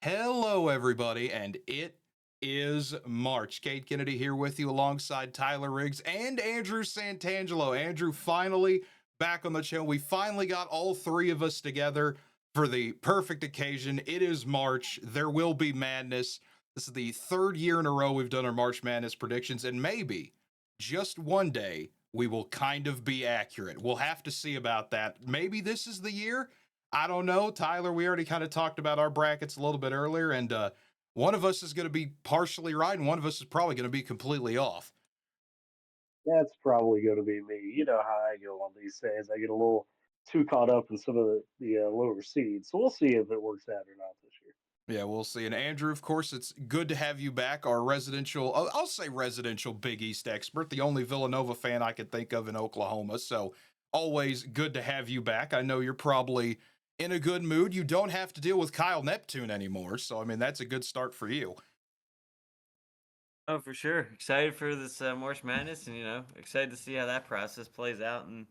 Hello, everybody, and it is March. Cade Kennedy here with you alongside Tyler Riggs and Andrew Santangelo. Andrew finally back on the channel. We finally got all three of us together for the perfect occasion. It is March. There will be madness. This is the third year in a row we've done our March Madness predictions, and maybe just one day we will kind of be accurate. We'll have to see about that. Maybe this is the year. I don't know, Tyler. We already kind of talked about our brackets a little bit earlier, and one of us is going to be partially right, and one of us is probably going to be completely off. That's probably going to be me. You know how I go on these things. I get a little too caught up in some of the lower seeds. So we'll see if it works out or not this year. Yeah, we'll see. And Andrew, of course, it's good to have you back, our I'll say residential Big East expert, the only Villanova fan I could think of in Oklahoma. So always good to have you back. I know you're probably in a good mood. You don't have to deal with Kyle Neptune anymore. So, I mean, that's a good start for you. Oh, for sure. Excited for this March Madness, and excited to see how that process plays out, and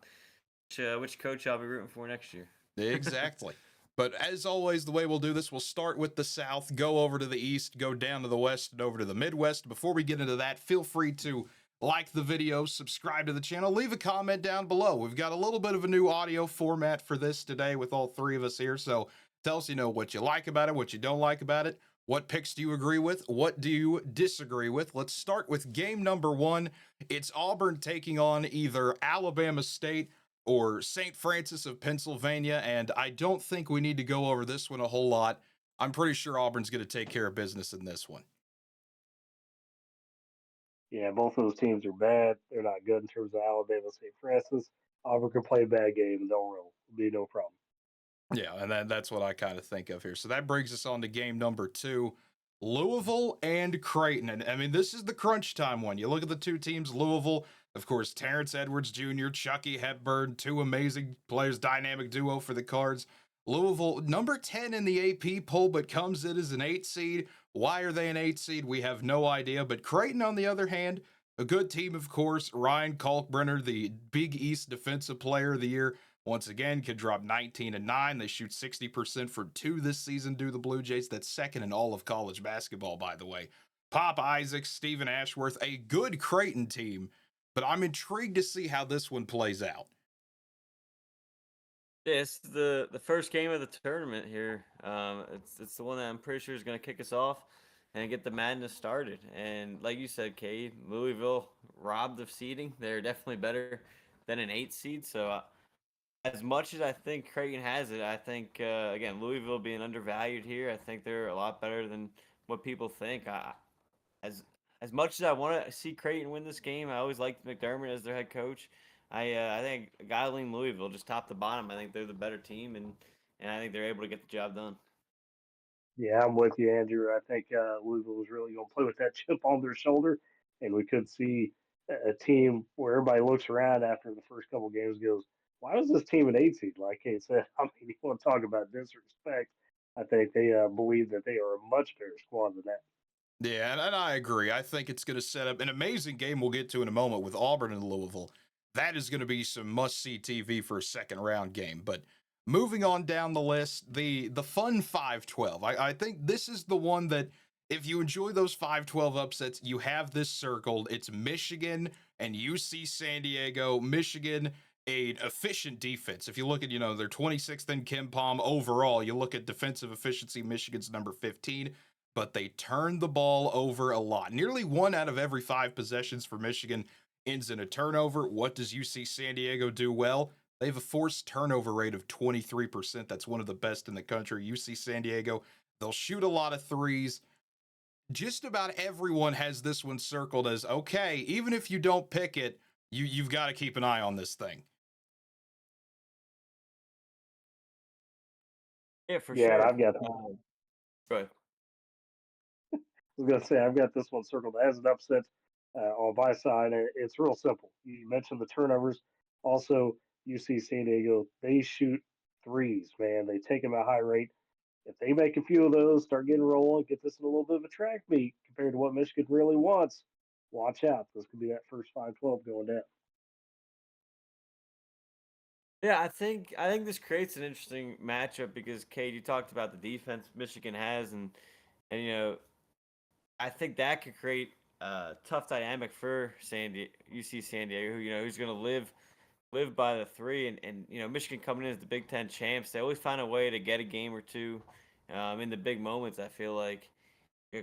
which coach I'll be rooting for next year. Exactly. But as always, the way we'll do this, we'll start with the South, go over to the East, go down to the West, and over to the Midwest. Before we get into that, feel free to like the video, subscribe to the channel, leave a comment down below. We've got a little bit of a new audio format for this today with all three of us here. So tell us, what you like about it, what you don't like about it. What picks do you agree with? What do you disagree with? Let's start with game number one. It's Auburn taking on either Alabama State or St. Francis of Pennsylvania, and I don't think we need to go over this one a whole lot. I'm pretty sure Auburn's going to take care of business in this one. Yeah, both of those teams are bad. They're not good in terms of Alabama, St. Francis. Auburn can play a bad game and they'll roll. It'll be no problem. Yeah, and that's what I kind of think of here. So that brings us on to game number two. Louisville and Creighton. And I mean, this is the crunch time one. You look at the two teams, Louisville, of course, Terrence Edwards Jr., Chucky Hepburn, two amazing players, dynamic duo for the Cards. Louisville, number 10 in the AP poll, but comes in as an 8 seed. Why are they an 8 seed? We have no idea. But Creighton, on the other hand, a good team, of course. Ryan Kalkbrenner, the Big East Defensive Player of the Year, once again, could drop 19 and 9. They shoot 60% for two this season, do the Blue Jays. That's second in all of college basketball, by the way. Pop Isaacs, Stephen Ashworth, a good Creighton team, but I'm intrigued to see how this one plays out. Yeah, it's the first game of the tournament here. It's the one that I'm pretty sure is going to kick us off and get the madness started. And like you said, Cade, Louisville robbed of seeding. They're definitely better than an 8 seed. So as much as I think Creighton has it, I think again Louisville being undervalued here. I think they're a lot better than what people think. As as much as I want to see Creighton win this game, I always liked McDermott as their head coach. I think Guiling Louisville just top to bottom. I think they're the better team, and I think they're able to get the job done. Yeah, I'm with you, Andrew. I think Louisville was really going to play with that chip on their shoulder, and we could see a team where everybody looks around after the first couple games and goes, "Why was this team an 8 seed?" Like Kate said, I mean, you want to talk about disrespect? I think they believe that they are a much better squad than that. Yeah, and I agree. I think it's going to set up an amazing game we'll get to in a moment with Auburn and Louisville. That is going to be some must see TV for a second round game. But moving on down the list, the fun 5-12. I think this is the one that if you enjoy those 5-12 upsets, you have this circled. It's Michigan and UC San Diego. Michigan, a efficient defense. If you look at, they're 26th in Kim Palm overall, you look at defensive efficiency, Michigan's number 15, but they turn the ball over a lot. Nearly one out of every five possessions for Michigan ends in a turnover. What does UC San Diego do well? They have a forced turnover rate of 23%. That's one of the best in the country. UC San Diego, they'll shoot a lot of threes. Just about everyone has this one circled as okay, even if you don't pick it, you've got to keep an eye on this thing. Yeah, for Yeah, and sure. I've got Go ahead. was gonna say I've got this one circled as an upset on my side. And it's real simple. You mentioned the turnovers. Also, UC San Diego, they shoot threes, man. They take them at a high rate. If they make a few of those, start getting rolling, get this in a little bit of a track meet compared to what Michigan really wants, watch out. This could be that first 5-12 going down. Yeah, I think this creates an interesting matchup because Cade, you talked about the defense Michigan has, and I think that could create a tough dynamic for UC San Diego, who who's going to live by the three, and Michigan coming in as the Big Ten champs, they always find a way to get a game or two, in the big moments. I feel like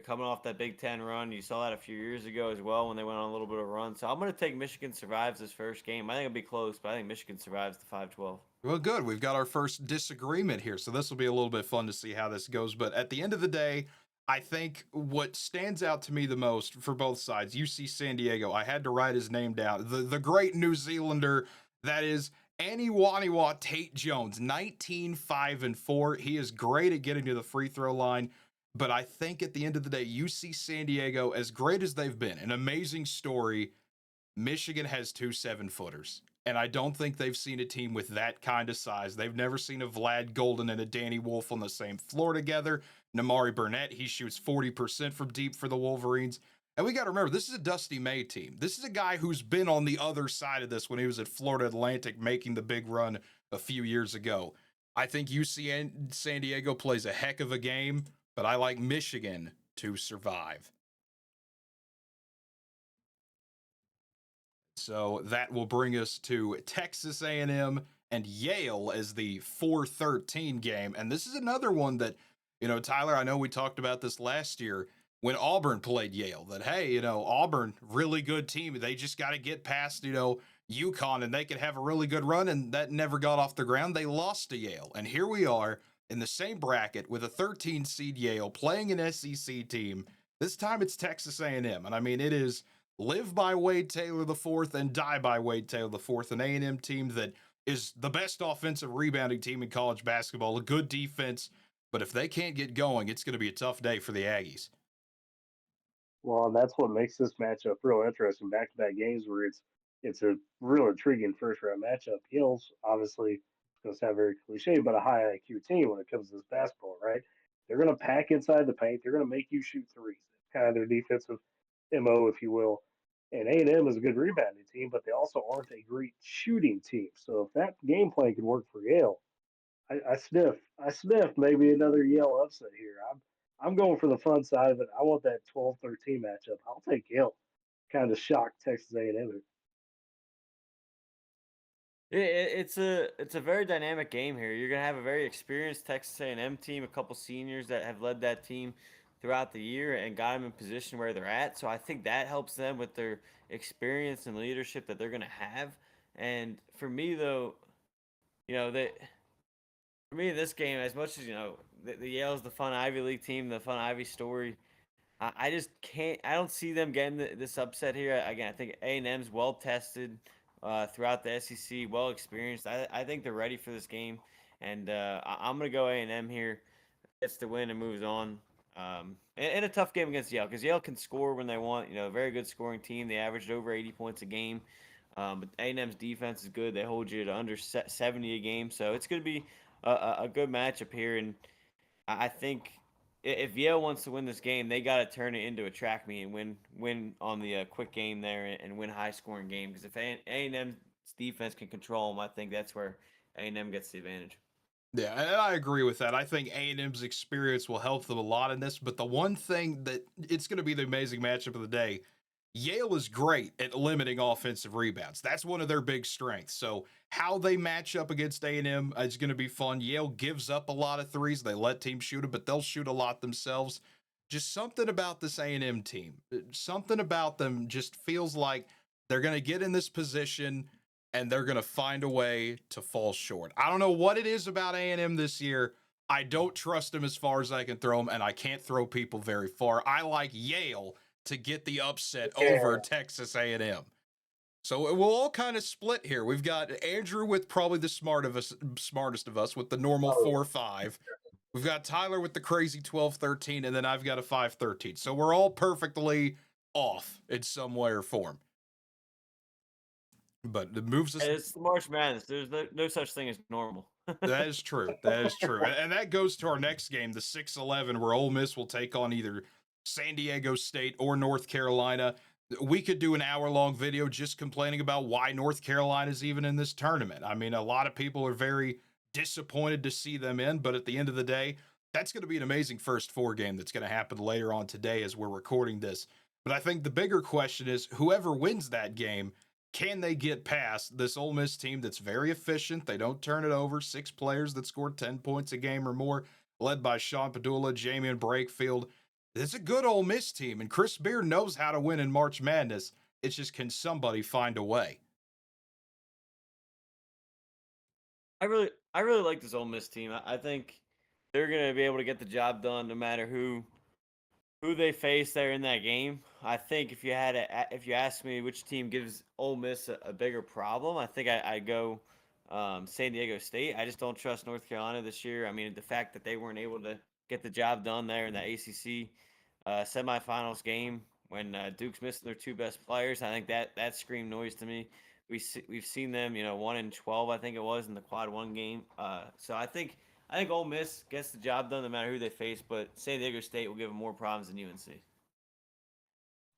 coming off that Big Ten run, you saw that a few years ago as well when they went on a little bit of a run. So I'm going to take Michigan survives this first game. I think it'll be close, but I think Michigan survives the 5-12. Well, good. We've got our first disagreement here, so this will be a little bit fun to see how this goes. But at the end of the day, I think what stands out to me the most for both sides, UC San Diego, I had to write his name down. The great New Zealander that is Aniwaniwa Tate Jones, 19-5-4. He is great at getting to the free throw line. But I think at the end of the day, UC San Diego, as great as they've been, an amazing story, Michigan has two 7-footers. And I don't think they've seen a team with that kind of size. They've never seen a Vlad Golden and a Danny Wolf on the same floor together. Namari Burnett, he shoots 40% from deep for the Wolverines. And we got to remember, this is a Dusty May team. This is a guy who's been on the other side of this when he was at Florida Atlantic making the big run a few years ago. I think UC San Diego plays a heck of a game, but I like Michigan to survive. So that will bring us to Texas A&M and Yale as the 4-13 game. And this is another one that, Tyler, I know we talked about this last year when Auburn played Yale, that, hey, Auburn, really good team. They just got to get past, UConn and they could have a really good run. And that never got off the ground. They lost to Yale. And here we are in the same bracket with a 13 seed Yale playing an SEC team. This time it's Texas A&M. And I mean, it is live by Wade Taylor the fourth and die by Wade Taylor the fourth, an A&M team that is the best offensive rebounding team in college basketball, a good defense, but if they can't get going, it's going to be a tough day for the Aggies. Well, and that's what makes this matchup real interesting. Back to back games where it's a real intriguing first round matchup. Yale's obviously it's going to sound very cliche, but a high IQ team when it comes to this basketball, right? They're going to pack inside the paint. They're going to make you shoot threes. It's kind of their defensive mo, if you will. And A&M is a good rebounding team, but they also aren't a great shooting team. So if that game plan could work for Yale, I sniff maybe another Yale upset here. I'm going for the fun side of it. I want that 12-13 matchup. I'll take Yale. Kind of shocked Texas A&M. It's a very dynamic game here. You're gonna have a very experienced Texas A&M team, a couple seniors that have led that team throughout the year and got them in position where they're at. So I think that helps them with their experience and leadership that they're gonna have. And for me though, that for me in this game, as much as the Yale's the fun Ivy League team, the fun Ivy story. I just can't. I don't see them getting this upset here. Again, I think A&M's well tested throughout the SEC, well experienced. I think they're ready for this game, and I'm gonna go A&M here. Gets the win and moves on. In a tough game against Yale, because Yale can score when they want. A very good scoring team. They averaged over 80 points a game. But A&M's defense is good. They hold you to under 70 a game, so it's going to be a good matchup here. And I think if Yale wants to win this game, they got to turn it into a track meet and win on the quick game there and win high scoring game. Because if A&M's defense can control them, I think that's where A&M gets the advantage. Yeah, and I agree with that. I think A&M's experience will help them a lot in this, but the one thing that it's going to be the amazing matchup of the day, Yale is great at limiting offensive rebounds. That's one of their big strengths. So how they match up against A&M is going to be fun. Yale gives up a lot of threes. They let teams shoot it, but they'll shoot a lot themselves. Just something about this A&M team, something about them just feels like they're going to get in this position and they're going to find a way to fall short. I don't know what it is about A&M this year. I don't trust them as far as I can throw them, and I can't throw people very far. I like Yale to get the upset over Yeah. Texas A&M. So we'll all kind of split here. We've got Andrew with probably the smartest of us with the normal Oh, 4-5. We've got Tyler with the crazy 12-13, and then I've got a 5-13. So we're all perfectly off in some way or form. But it moves us. It's the March Madness. There's no such thing as normal. That is true. That is true. And that goes to our next game, the 6-11, where Ole Miss will take on either San Diego State or North Carolina. We could do an hour-long video just complaining about why North Carolina is even in this tournament. I mean, a lot of people are very disappointed to see them in, but at the end of the day, that's going to be an amazing first four game that's going to happen later on today as we're recording this. But I think the bigger question is whoever wins that game, can they get past this Ole Miss team that's very efficient? They don't turn it over. 6 players that score 10 points a game or more, led by Sean Padula, Jamian Brakefield. It's a good Ole Miss team, and Chris Beard knows how to win in March Madness. It's just, can somebody find a way? I really like this Ole Miss team. I think they're gonna be able to get the job done no matter who they face there in that game. I think if you ask me which team gives Ole Miss a bigger problem, I think I go San Diego State. I just don't trust North Carolina this year. I mean, the fact that they weren't able to get the job done there in the ACC semifinals game when Duke's missing their two best players, I think that screamed noise to me. We've seen them, 1-12, I think it was in the quad one game. So I think Ole Miss gets the job done no matter who they face, but San Diego State will give them more problems than UNC.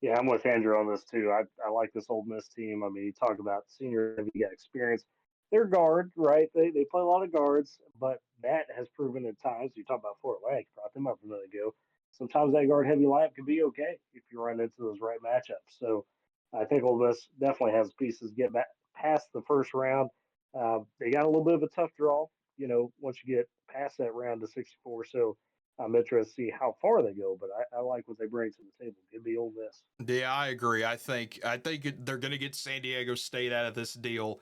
Yeah, I'm with Andrew on this too. I like this Old Miss team. I mean, you talk about senior, you got experience. They're guard, right? They play a lot of guards, but that has proven at times. You talk about Fort Wayne, brought them up a minute ago. Sometimes that guard heavy lineup can be okay if you run into those right matchups. So I think Old Miss definitely has pieces get back past the first round. They got a little bit of a tough draw, once you get past that round to 64. So I'm interested to see how far they go, but I like what they bring to the table. Give me Ole Miss. Yeah, I agree. I think they're going to get San Diego State out of this deal,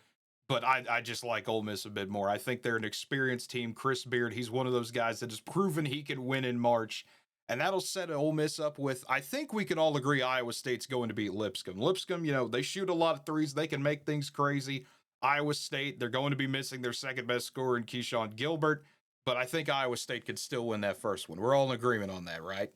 but I just like Ole Miss a bit more. I think they're an experienced team. Chris Beard, he's one of those guys that has proven he can win in March, and that'll set Ole Miss up with. I think we can all agree Iowa State's going to beat Lipscomb. Lipscomb, they shoot a lot of threes. They can make things crazy. Iowa State, they're going to be missing their second best scorer in Keyshawn Gilbert, but I think Iowa State could still win that first one. We're all in agreement on that, right?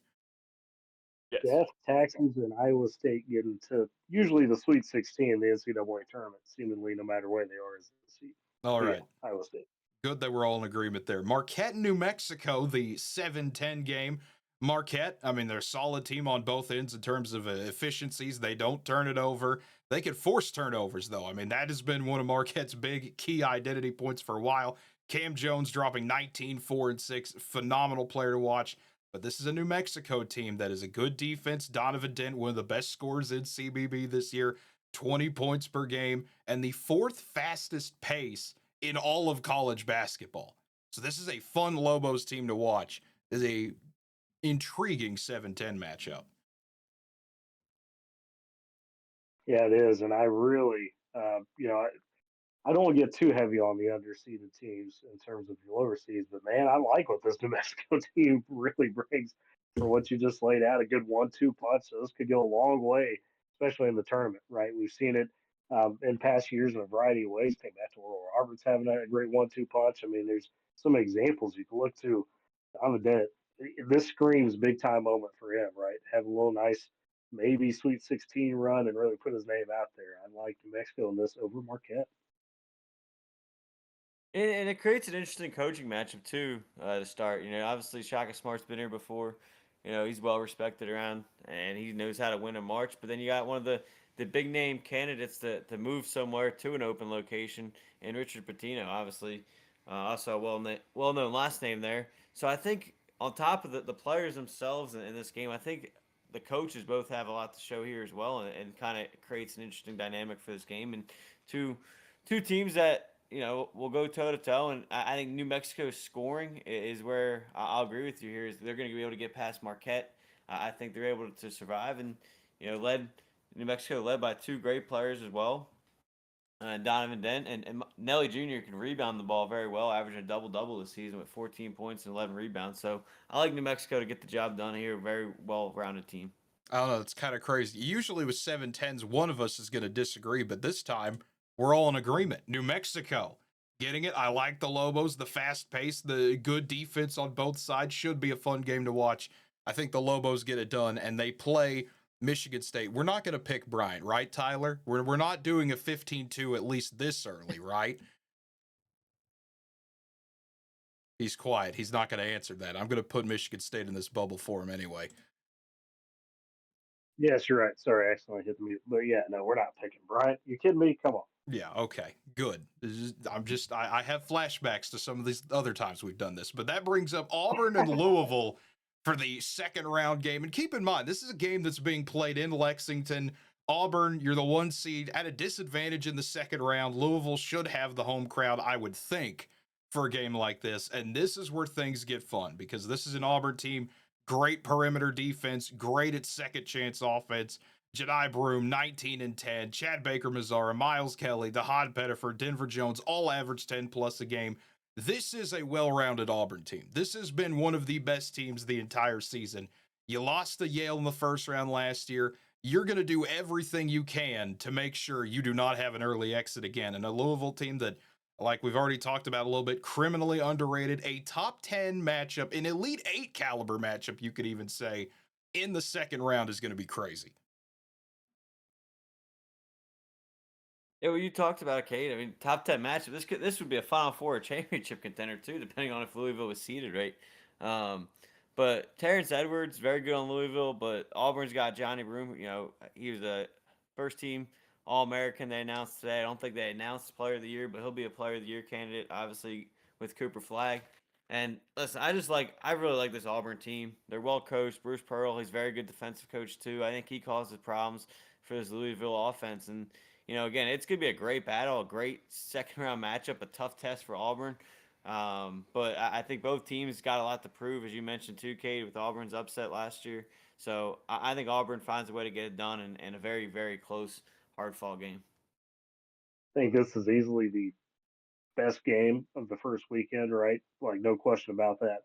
Yes. Death, Texas, and Iowa State get into usually the Sweet 16 in the NCAA tournament, seemingly no matter where they are as a seed. All So yeah, right. Iowa State. Good that we're all in agreement there. Marquette, New Mexico, the 7-10 game. Marquette, I mean, they're a solid team on both ends in terms of efficiencies. They don't turn it over. They can force turnovers, though. I mean, that has been one of Marquette's big key identity points for a while. Cam Jones dropping 19, 4, and 6. Phenomenal player to watch. But this is a New Mexico team that is a good defense. Donovan Dent, one of the best scorers in CBB this year, 20 points per game, and the fourth fastest pace in all of college basketball. So this is a fun Lobos team to watch. This is a intriguing 7-10 matchup. Yeah, it is, and I really, I don't get too heavy on the underseeded teams in terms of the lower seeds, but man, I like what this New Mexico team really brings for what you just laid out. A good 1-2 punch. So this could go a long way, especially in the tournament, right? We've seen it in past years in a variety of ways. Think back to Oral Roberts having a great 1-2 punch. I mean, there's some examples you can look to. I'm a dead. This screams big time moment for him, right? Have a little nice, maybe Sweet 16 run and really put his name out there. I like New Mexico in this over Marquette. And it creates an interesting coaching matchup too to start. Obviously Shaka Smart's been here before. He's well respected around, and he knows how to win in March. But then you got one of the big name candidates to move somewhere to an open location, and Richard Pitino, obviously, also a well known last name there. So I think on top of the players themselves in this game, I think the coaches both have a lot to show here as well, and kind of creates an interesting dynamic for this game. And two two teams that will go toe to toe, and I think New Mexico's scoring is where I'll agree with you here. Is they're going to be able to get past Marquette. I think they're able to survive, and led New Mexico led by two great players as well. Donovan Dent and Nelly Jr. can rebound the ball very well, averaging a double double this season with 14 points and 11 rebounds. So I like New Mexico to get the job done here. Very well rounded team. I don't know. It's kind of crazy. Usually with 7-10s, one of us is going to disagree, but this time we're all in agreement. New Mexico getting it. I like the Lobos, the fast pace, the good defense on both sides. Should be a fun game to watch. I think the Lobos get it done, and they play Michigan State. We're not going to pick Bryant, right, Tyler? We're not doing a 15-2 at least this early, right? He's quiet. He's not going to answer that. I'm going to put Michigan State in this bubble for him anyway. Yes, you're right. Sorry, I accidentally hit the mute. But yeah, no, we're not picking Bryant. You kidding me? Come on. Yeah, okay, good. I have flashbacks to some of these other times we've done this, but that brings up Auburn and Louisville for the second round game. And keep in mind, this is a game that's being played in Lexington. Auburn, you're the one seed at a disadvantage in the second round. Louisville should have the home crowd, I would think, for a game like this. And this is where things get fun because this is an Auburn team, great perimeter defense, great at second chance offense. Jedi Broom, 19 and 10. Chad Baker Mazzara, Miles Kelly, the Hod Pettiford, Denver Jones, all average 10 plus a game. This is a well rounded Auburn team. This has been one of the best teams the entire season. You lost to Yale in the first round last year. You're going to do everything you can to make sure you do not have an early exit again. And a Louisville team that, like we've already talked about a little bit, criminally underrated, a top 10 matchup, an Elite 8 caliber matchup, you could even say, in the second round is going to be crazy. Yeah, well, you talked about Cade. I mean, top 10 matchup. This would be a Final Four or championship contender too, depending on if Louisville was seeded right. Um, but Terrence Edwards very good on Louisville, but Auburn's got Johnny Broom. You know, he was a first team All American. They announced today. I don't think they announced Player of the Year, but he'll be a Player of the Year candidate, obviously with Cooper Flag. And listen, I really like this Auburn team. They're well coached. Bruce Pearl, he's a very good defensive coach too. I think he causes problems for this Louisville offense. And you know, again, it's going to be a great battle, a great second round matchup, a tough test for Auburn. But I think both teams got a lot to prove, as you mentioned too, Cade, with Auburn's upset last year. So I think Auburn finds a way to get it done in a very, very close, hard fought game. I think this is easily the best game of the first weekend, right? Like, no question about that.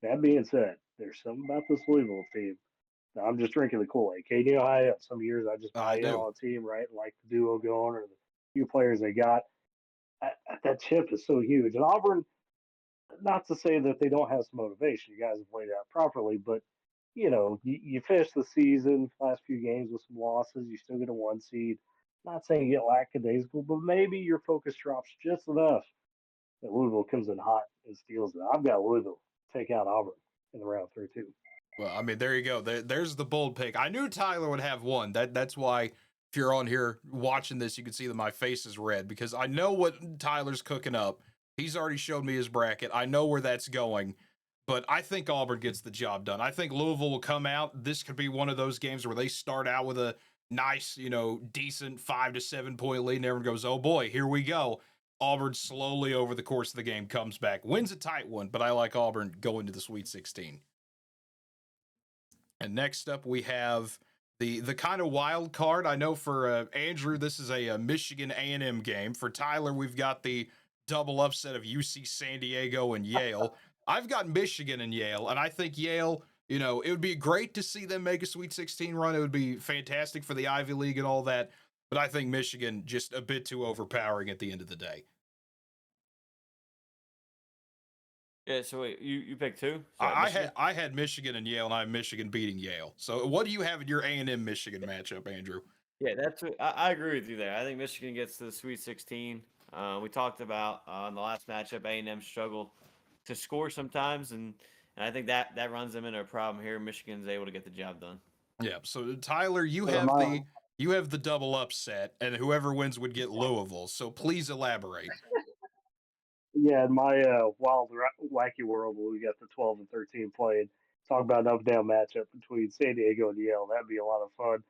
That being said, there's something about this Louisville team. Now, I'm just drinking the Kool Aid. KD, some years I just buy I in do. on a team, right? Like the duo going or the few players they got. That chip is so huge. And Auburn, not to say that they don't have some motivation. You guys have played out properly, but you finish the season, last few games with some losses. You still get a one seed. Not saying you get lackadaisical, but maybe your focus drops just enough that Louisville comes in hot and steals it. I've got Louisville take out Auburn in the round 3 too. Well, I mean, there you go. There's the bold pick. I knew Tyler would have one. That's why if you're on here watching this, you can see that my face is red because I know what Tyler's cooking up. He's already showed me his bracket. I know where that's going. But I think Auburn gets the job done. I think Louisville will come out. This could be one of those games where they start out with a nice, decent 5 to 7 point lead, and everyone goes, "Oh boy, here we go." Auburn slowly over the course of the game comes back, wins a tight one, but I like Auburn going to the Sweet 16. And next up, we have the kind of wild card. I know for Andrew, this is a Michigan A&M game. For Tyler, we've got the double upset of UC San Diego and Yale. I've got Michigan and Yale, and I think Yale. It would be great to see them make a Sweet 16 run. It would be fantastic for the Ivy League and all that. But I think Michigan just a bit too overpowering at the end of the day. Yeah, so wait, you picked two? Sorry, I Michigan? had I had Michigan and Yale, and I have Michigan beating Yale. So what do you have in your A&M Michigan matchup, Andrew? Yeah, I agree with you there. I think Michigan gets to the Sweet 16. We talked about in the last matchup, A&M struggle to score sometimes, and I think that runs them into a problem here. Michigan's able to get the job done. Yeah. So Tyler, you So have my the double upset, and whoever wins would get Louisville. So please elaborate. Yeah, in my wild wacky world where we got the 12 and 13 playing, talk about an up down matchup between San Diego and Yale. That'd be a lot of fun.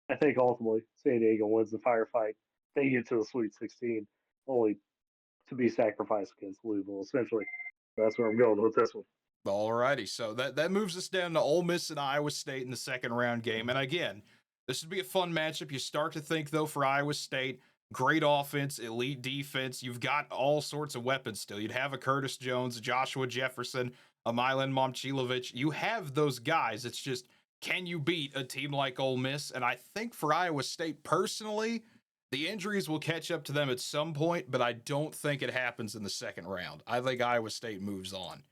I think ultimately San Diego wins the firefight. They get to the Sweet 16, only to be sacrificed against Louisville. Essentially, that's where I'm going with this one. Alrighty, so that moves us down to Ole Miss and Iowa State in the second round game. And again, this would be a fun matchup. You start to think though for Iowa State, great offense, elite defense. You've got all sorts of weapons still. You'd have a Curtis Jones, Joshua Jefferson, a Milan Momcilovic. You have those guys. It's just can you beat a team like Ole Miss? And I think for Iowa State personally, the injuries will catch up to them at some point, but I don't think it happens in the second round. I think Iowa State moves on.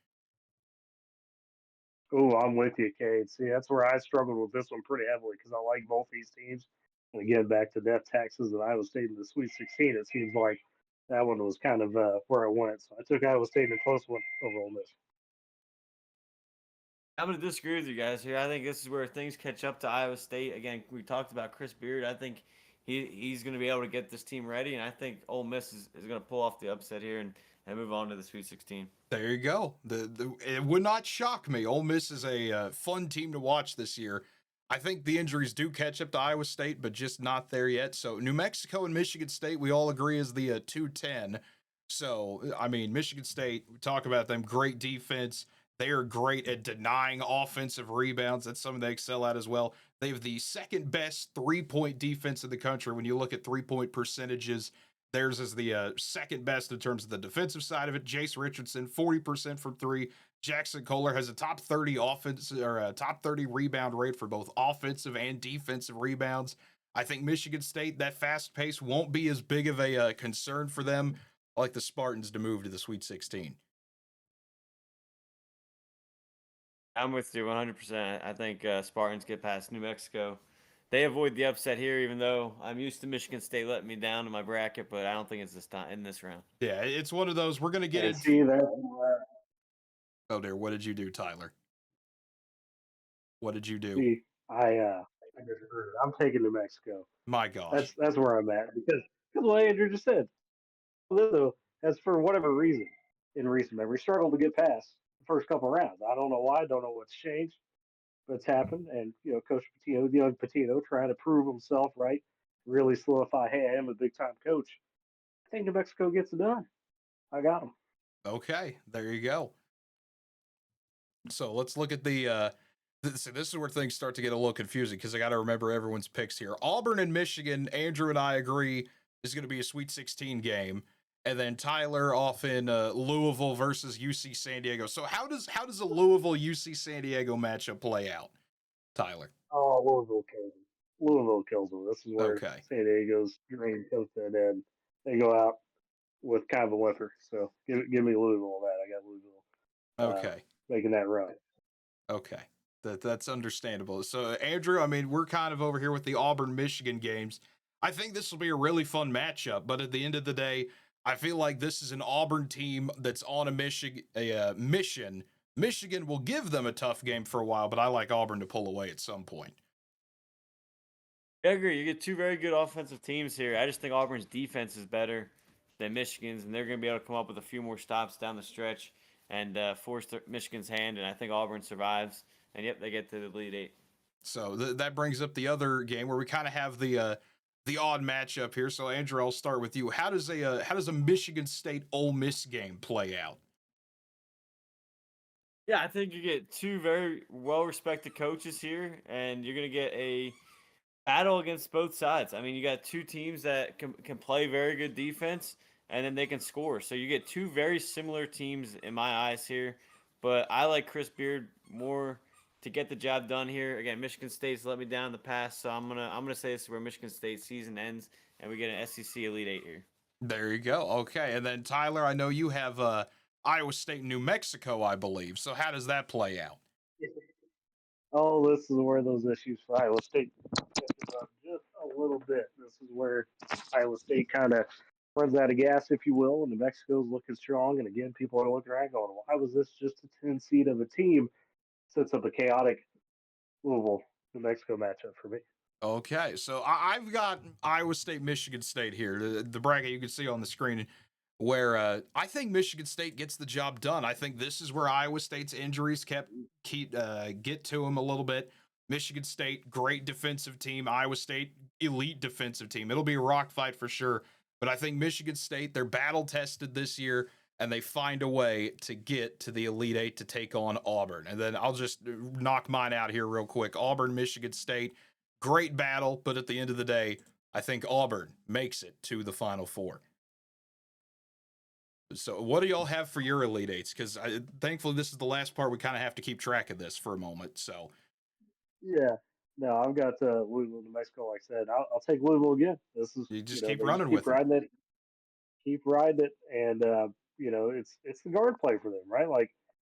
Oh, I'm with you, Cade. See, that's where I struggled with this one pretty heavily because I like both these teams. And again, back to death taxes and Iowa State in the Sweet 16, it seems like that one was kind of where I went. So I took Iowa State in a close one over Ole Miss. I'm going to disagree with you guys here. I think this is where things catch up to Iowa State. Again, we talked about Chris Beard. I think he's going to be able to get this team ready, and I think Ole Miss is going to pull off the upset here and move on to the Sweet 16. There you go. It would not shock me. Ole Miss is a fun team to watch this year. I think the injuries do catch up to Iowa State, but just not there yet. So New Mexico and Michigan State, we all agree is the 2-10. So I mean, Michigan State, we talk about them, great defense. They are great at denying offensive rebounds. That's something they excel at as well. They have the second best 3-point defense in the country when you look at 3-point percentages. Theirs is the second best in terms of the defensive side of it. Jace Richardson, 40% from three. Jackson Kohler has a top 30 offense or a top 30 rebound rate for both offensive and defensive rebounds. I think Michigan State, that fast pace won't be as big of a concern for them. I like the Spartans to move to the Sweet 16. I'm with you 100%. I think Spartans get past New Mexico. They avoid the upset here, even though I'm used to Michigan State letting me down in my bracket, but I don't think it's this time in this round. Yeah, it's one of those. We're going to get And it. see that Oh, dear. What did you do, Tyler? What did you do? see I disagree. I'm taking New Mexico. My gosh. That's where I'm at because what Andrew just said. Lizzo has for whatever reason in recent memory struggled to get past the first couple rounds. I don't know why. I don't know what's changed, but it's happened. And Coach Patino, young Patino, trying to prove himself, right? Really solidify. Hey, I am a big time coach. I think New Mexico gets it done. I got them. Okay, there you go. So let's look at this is where things start to get a little confusing because I got to remember everyone's picks here. Auburn and Michigan, Andrew and I agree is going to be a Sweet 16 game, and then Tyler off in Louisville versus UC San Diego. So how does a Louisville UC San Diego matchup play out, Tyler? Oh, Louisville kills them. Louisville kills them. This is where Okay, San Diego's dream comes to an end. They go out with kind of a whimper. So give me Louisville on that. I got Louisville okay, making that run. okay. That's understandable. So Andrew, I mean, we're kind of over here with the Auburn Michigan games. I think this will be a really fun matchup, but at the end of the day, I feel like this is an Auburn team that's on a mission. Michigan will give them a tough game for a while, but I like Auburn to pull away at some point. I agree. You get two very good offensive teams here. I just think Auburn's defense is better than Michigan's, and they're going to be able to come up with a few more stops down the stretch and force Michigan's hand. And I think Auburn survives. And yep, they get to the Elite Eight. So that brings up the other game where we kind of have the odd matchup here. So Andrew, I'll start with you. How does a Michigan State Ole Miss game play out? Yeah, I think you get two very well respected coaches here, and you're going to get a battle against both sides. I mean, you got two teams that can play very good defense, and then they can score. So you get two very similar teams in my eyes here. But I like Chris Beard more to get the job done here. Again, Michigan State's let me down in the past, so I'm gonna say this is where Michigan State season ends, and we get an SEC Elite Eight here. There you go. Okay, and then Tyler, I know you have Iowa State, New Mexico, I believe. So how does that play out? Oh, this is where those issues for Iowa State catches up just a little bit. This is where Iowa State kind of runs out of gas, if you will, and New Mexico's looking strong. And again, people are looking around going, why was this just a 10 seed of a team? Sets up a chaotic Louisville New Mexico matchup for me. Okay, so I've got Iowa State, Michigan State here. The bracket you can see on the screen, where I think Michigan State gets the job done. I think this is where Iowa State's injuries get to them a little bit. Michigan State, great defensive team. Iowa State, elite defensive team. It'll be a rock fight for sure. But I think Michigan State, they're battle tested this year, and they find a way to get to the Elite Eight to take on Auburn. And then I'll just knock mine out here real quick. Auburn, Michigan State, great battle, but at the end of the day, I think Auburn makes it to the Final Four. So, what do y'all have for your Elite Eights? Because thankfully, this is the last part. We kind of have to keep track of this for a moment. So, Yeah. No, I've got Louisville, New Mexico. Like I said, I'll take Louisville again. This is, you just keep they just running with them. keep riding it, and it's the guard play for them, right? Like,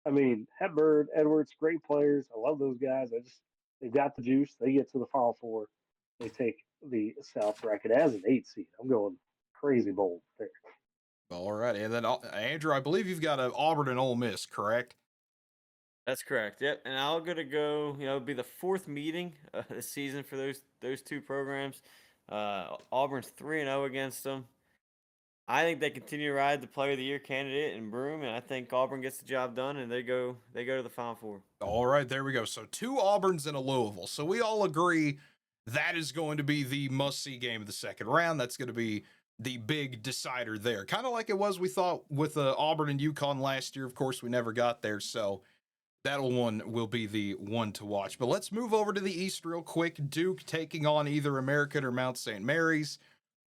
I mean, Hepburn, Edwards, great players. I love those guys. They've got the juice. They get to the Final Four. They take the South bracket as an 8 seed. I'm going crazy bold there. All right. And then, Andrew, I believe you've got Auburn and Ole Miss, correct? That's correct. Yep. And I'm gonna go. It'll be the fourth meeting this season for those two programs. Auburn's 3-0 against them. I think they continue to ride the Player of the Year candidate in Broom, and I think Auburn gets the job done, and they go to the Final Four. All right, there we go. So 2 Auburns and a Louisville. So we all agree that is going to be the must-see game of the second round. That's going to be the big decider there. Kind of like it was, we thought, with Auburn and UConn last year. Of course, we never got there, so that one will be the one to watch. But let's move over to the East real quick. Duke taking on either American or Mount St. Mary's.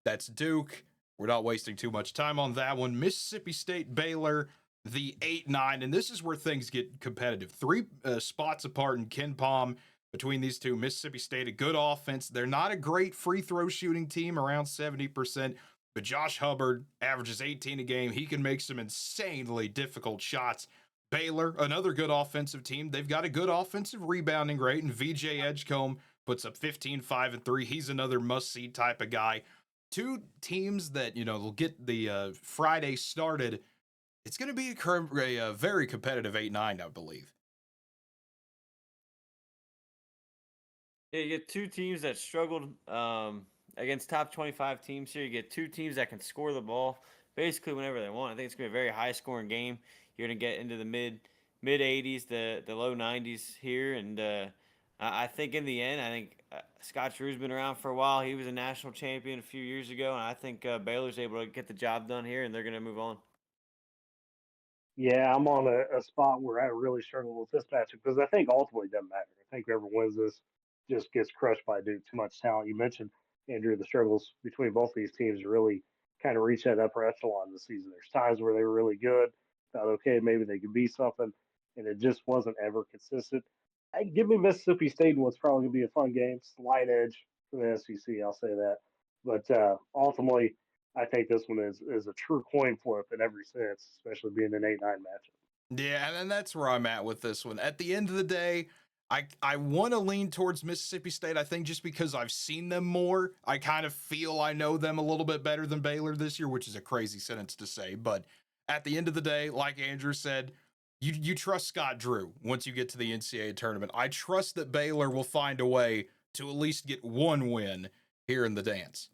That's Duke. We're not wasting too much time on that one. Mississippi State, Baylor, the 8-9. And this is where things get competitive. 3 spots apart in Ken Palm between these two. Mississippi State, a good offense. They're not a great free throw shooting team, around 70%. But Josh Hubbard averages 18 a game. He can make some insanely difficult shots. Baylor, another good offensive team. They've got a good offensive rebounding rate, and VJ Edgecombe puts up 15, 5, and 3. He's another must-see type of guy. 2 teams that, will get the Friday started. It's going to be a very competitive 8-9, I believe. Yeah, you get two teams that struggled against top 25 teams here. You get two teams that can score the ball basically whenever they want. I think it's going to be a very high scoring game. You're going to get into the mid 80s, the low 90s here, and I think in the end, I think Scott Drew's been around for a while. He was a national champion a few years ago, and I think Baylor's able to get the job done here, and they're going to move on. Yeah, I'm on a spot where I really struggle with this matchup because I think ultimately it doesn't matter. I think whoever wins this just gets crushed by Duke. Too much talent. You mentioned, Andrew, the struggles between both these teams really kind of reach that upper echelon this season. There's times where they were really good, thought, okay, maybe they could be something, and it just wasn't ever consistent. Give me Mississippi State in what's probably going to be a fun game. Slight edge for the SEC, I'll say that. But ultimately, I think this one is a true coin flip in every sense, especially being an 8-9 matchup. Yeah, and that's where I'm at with this one. At the end of the day, I want to lean towards Mississippi State. I think just because I've seen them more, I kind of feel I know them a little bit better than Baylor this year, which is a crazy sentence to say. But at the end of the day, like Andrew said, you trust Scott Drew once you get to the NCAA tournament. I trust that Baylor will find a way to at least get one win here in the dance.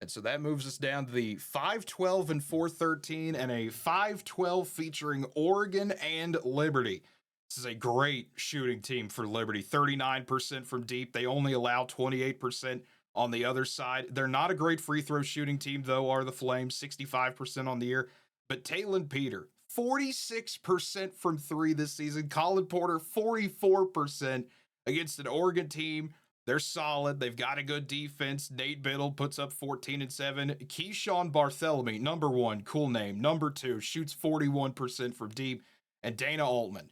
And so that moves us down to the 5-12 and 4-13 and a 5-12 featuring Oregon and Liberty. This is a great shooting team for Liberty. 39% from deep. They only allow 28% on the other side. They're not a great free throw shooting team, though, are the Flames. 65% on the year. But Talon Peter, 46% from 3 this season. Colin Porter, 44% against an Oregon team. They're solid. They've got a good defense. Nate Biddle puts up 14 and 7. Keyshawn Barthelemy, number 1, cool name. Number 2, shoots 41% from deep. And Dana Altman.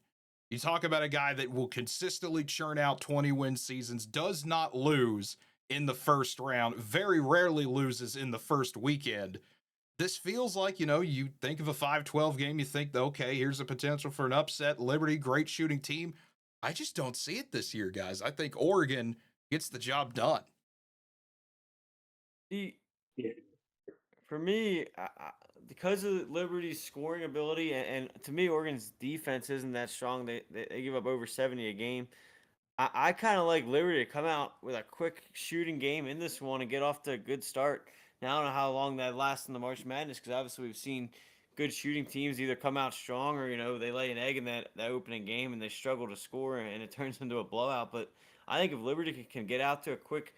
You talk about a guy that will consistently churn out 20-win seasons, does not lose in the first round, very rarely loses in the first weekend. This feels like, you think of a 5-12 game, you think, okay, here's a potential for an upset. Liberty, great shooting team. I just don't see it this year, guys. I think Oregon gets the job done. The, Yeah. for me, because of Liberty's scoring ability, and to me, Oregon's defense isn't that strong. They give up over 70 a game. I kind of like Liberty to come out with a quick shooting game in this one and get off to a good start. Now, I don't know how long that lasts in the March Madness because obviously we've seen good shooting teams either come out strong or, they lay an egg in that opening game and they struggle to score and it turns into a blowout. But I think if Liberty can get out to a quick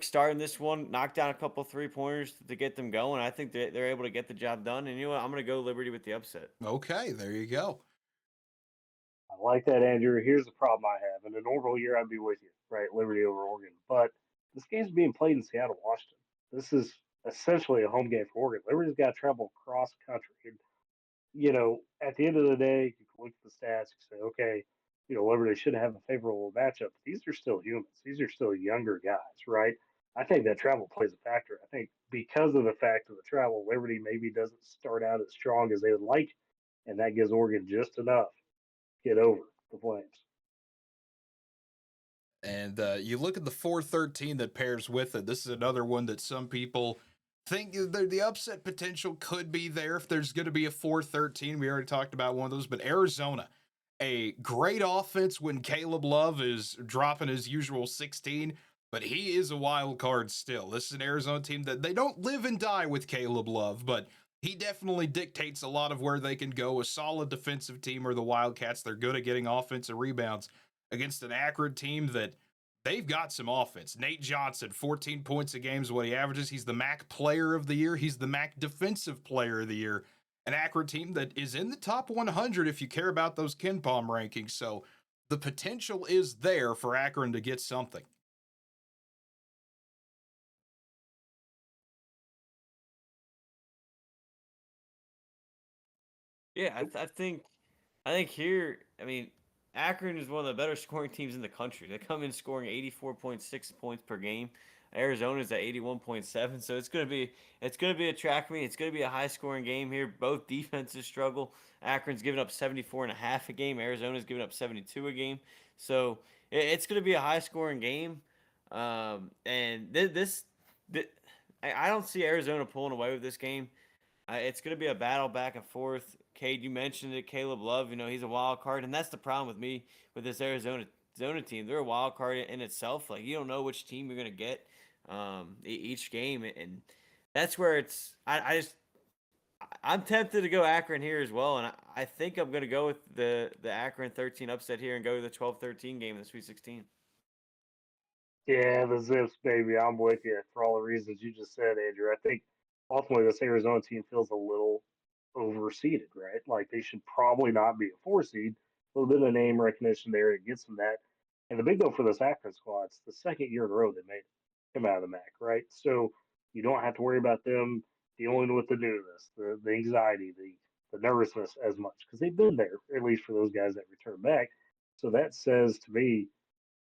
start in this one, knock down a couple 3-pointers to get them going, I think they're able to get the job done. And you know what? I'm going to go Liberty with the upset. Okay, there you go. I like that, Andrew. Here's the problem I have. In a normal year, I'd be with you, right? Liberty over Oregon. But this game's being played in Seattle, Washington. This is essentially a home game for Oregon. Liberty's got to travel cross country. And, at the end of the day, you can look at the stats and say, okay, Liberty should have a favorable matchup. But these are still humans. These are still younger guys, right? I think that travel plays a factor. I think because of the fact of the travel, Liberty maybe doesn't start out as strong as they would like, and that gives Oregon just enough to get over the Flames. And you look at the 4-13 that pairs with it. This is another one that some people think the upset potential could be there if there's going to be a 4-13. We already talked about one of those, but Arizona a great offense when Caleb Love is dropping his usual 16, but he is a wild card still. This is an Arizona team that they don't live and die with Caleb Love, but he definitely dictates a lot of where they can go. A solid defensive team are the Wildcats. They're good at getting offensive rebounds against an Akron team that they've got some offense. Nate Johnson, 14 points a game is what he averages. He's the MAC player of the year. He's the MAC defensive player of the year. An Akron team that is in the top 100 if you care about those KenPom rankings. So the potential is there for Akron to get something. Yeah, I think here, I mean, Akron is one of the better scoring teams in the country. They come in scoring 84.6 points per game. Arizona's at 81.7, so it's gonna be a track meet. It's gonna be a high scoring game here. Both defenses struggle. Akron's giving up 74 and a half a game. Arizona's giving up 72 a game. So it's gonna be a high scoring game. And I don't see Arizona pulling away with this game. It's going to be a battle back and forth. Cade, you mentioned it. Caleb Love, he's a wild card, and that's the problem with me with this Arizona team. They're a wild card in itself. Like, you don't know which team you're going to get each game, and that's where it's. I'm tempted to go Akron here as well, and I think I'm going to go with the Akron 13 upset here and go to the 12-13 game in the Sweet 16. Yeah, the Zips, baby. I'm with you for all the reasons you just said, Andrew. I think ultimately this Arizona team feels a little overseeded, right? Like they should probably not be a 4 seed. A little bit of name recognition there. It gets them that. And the big deal for this Akron squad, it's the second year in a row they made it, come out of the MAC, right? So you don't have to worry about them dealing with the newness, the anxiety, the nervousness as much because they've been there, at least for those guys that return back. So that says to me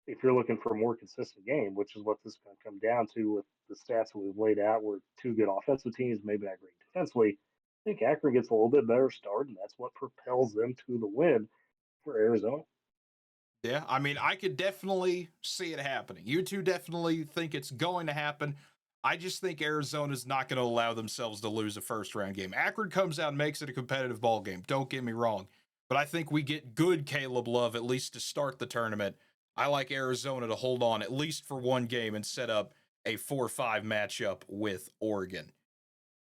if you're looking for a more consistent game, which is what this is going to come down to with the stats that we've laid out, we're two good offensive teams, maybe not great defensively. I think Akron gets a little bit better start, and that's what propels them to the win for Arizona. Yeah, I mean, I could definitely see it happening. You two definitely think it's going to happen. I just think Arizona's not going to allow themselves to lose a first round game. Akron comes out and makes it a competitive ball game. Don't get me wrong. But I think we get good Caleb Love at least to start the tournament. I like Arizona to hold on at least for one game and set up a 4-5 matchup with Oregon.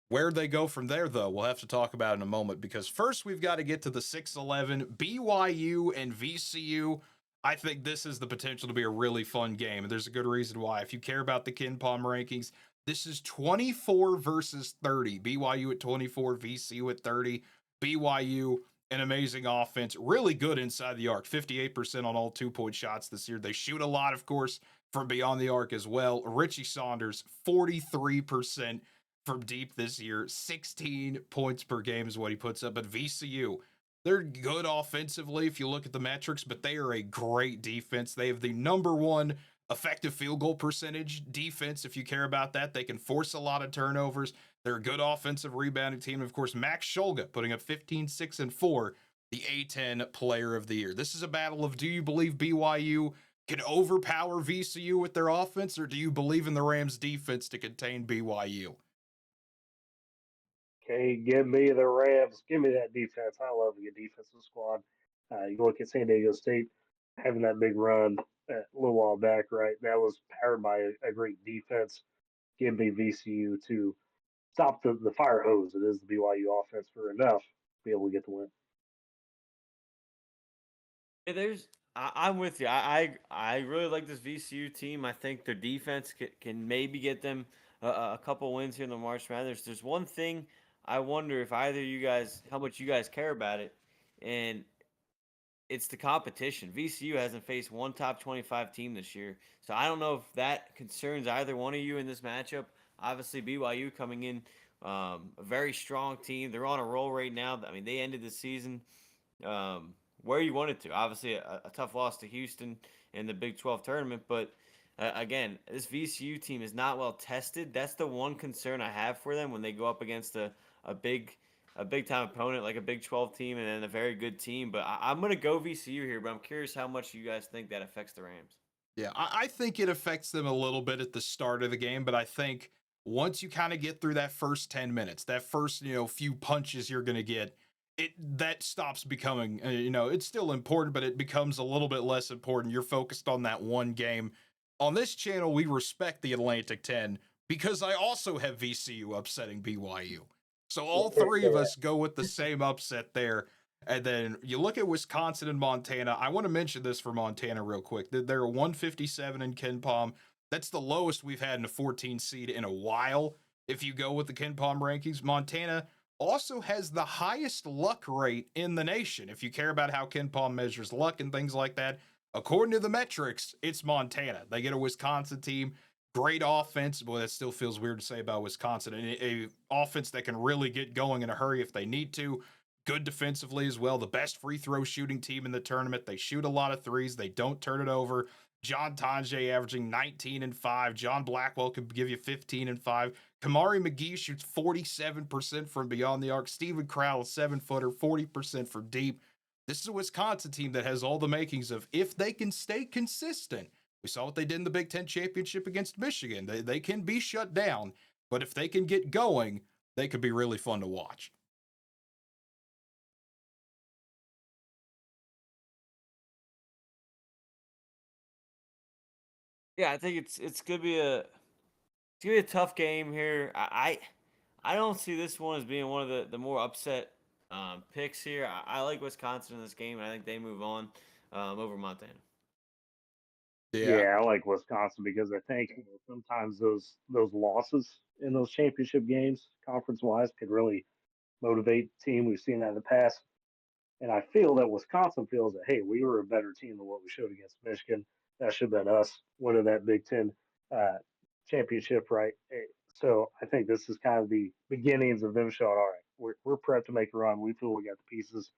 Where they go from there, though, we'll have to talk about in a moment because first we've got to get to the 6-11 BYU and VCU. I think this is the potential to be a really fun game, and there's a good reason why. If you care about the KenPom rankings, this is 24 versus 30. BYU at 24, VCU at 30. BYU, an amazing offense, really good inside the arc, 58% on all 2-point shots this year. They shoot a lot, of course, from beyond the arc as well. Richie Saunders, 43% from deep this year. 16 points per game is what he puts up. But VCU, they're good offensively if you look at the metrics, but they are a great defense. They have the number one effective field goal percentage defense. If you care about that, they can force a lot of turnovers. They're a good offensive rebounding team. And of course, Max Shulga putting up 15, 6, and 4, the A10 player of the year. This is a battle of do you believe BYU can overpower VCU with their offense, or do you believe in the Rams defense to contain BYU? Okay, give me the Rams. Give me that defense. I love a good defensive squad. You look at San Diego State having that big run a little while back, right? That was powered by a great defense. Give me VCU to stop the fire hose. It is the BYU offense for enough to be able to get the win. Yeah, I'm with you. I really like this VCU team. I think their defense can maybe get them a couple wins here in the March Madness. There's one thing I wonder if either you guys, how much you guys care about it, and it's the competition. VCU hasn't faced one top 25 team this year, so I don't know if that concerns either one of you in this matchup. Obviously, BYU coming in a very strong team. They're on a roll right now. I mean, they ended the season where you wanted to. Obviously, a tough loss to Houston in the Big 12 tournament, but again, this VCU team is not well tested. That's the one concern I have for them when they go up against a big time opponent like a Big 12 team and then a very good team. But I'm gonna go VCU here, but I'm curious how much you guys think that affects the Rams. Yeah, I think it affects them a little bit at the start of the game, but I think once you kind of get through that first 10 minutes, that first, few punches you're going to get, that stops becoming, it's still important, but it becomes a little bit less important. You're focused on that one game. On this channel, we respect the Atlantic 10 because I also have VCU upsetting BYU. So all three of us go with the same upset there. And then you look at Wisconsin and Montana. I want to mention this for Montana real quick. They're 157 in Ken Palm. That's the lowest we've had in a 14 seed in a while. If you go with the Ken Palm rankings, Montana also has the highest luck rate in the nation. If you care about how Ken Palm measures luck and things like that, according to the metrics, it's Montana. They get a Wisconsin team, great offense. Boy, that still feels weird to say about Wisconsin. A offense that can really get going in a hurry if they need to. Good defensively as well. The best free throw shooting team in the tournament. They shoot a lot of threes. They don't turn it over. John Tonje averaging 19 and 5. John Blackwell could give you 15 and 5. Kamari McGee shoots 47% from beyond the arc. Steven Crowell, a 7-footer, 40% from deep. This is a Wisconsin team that has all the makings of, if they can stay consistent. We saw what they did in the Big Ten championship against Michigan. They can be shut down, but if they can get going, they could be really fun to watch. Yeah, I think it's gonna be a tough game here. I don't see this one as being one of the more upset picks here. I like Wisconsin in this game, and I think they move on over Montana. Yeah. Yeah, I like Wisconsin because I think sometimes those losses in those championship games, conference wise, could really motivate the team. We've seen that in the past. And I feel that Wisconsin feels that, hey, we were a better team than what we showed against Michigan. That should have been us winning that Big Ten uh, championship, right? So I think this is kind of the beginnings of them showing, all right, we're prepped to make a run. We feel we got the pieces.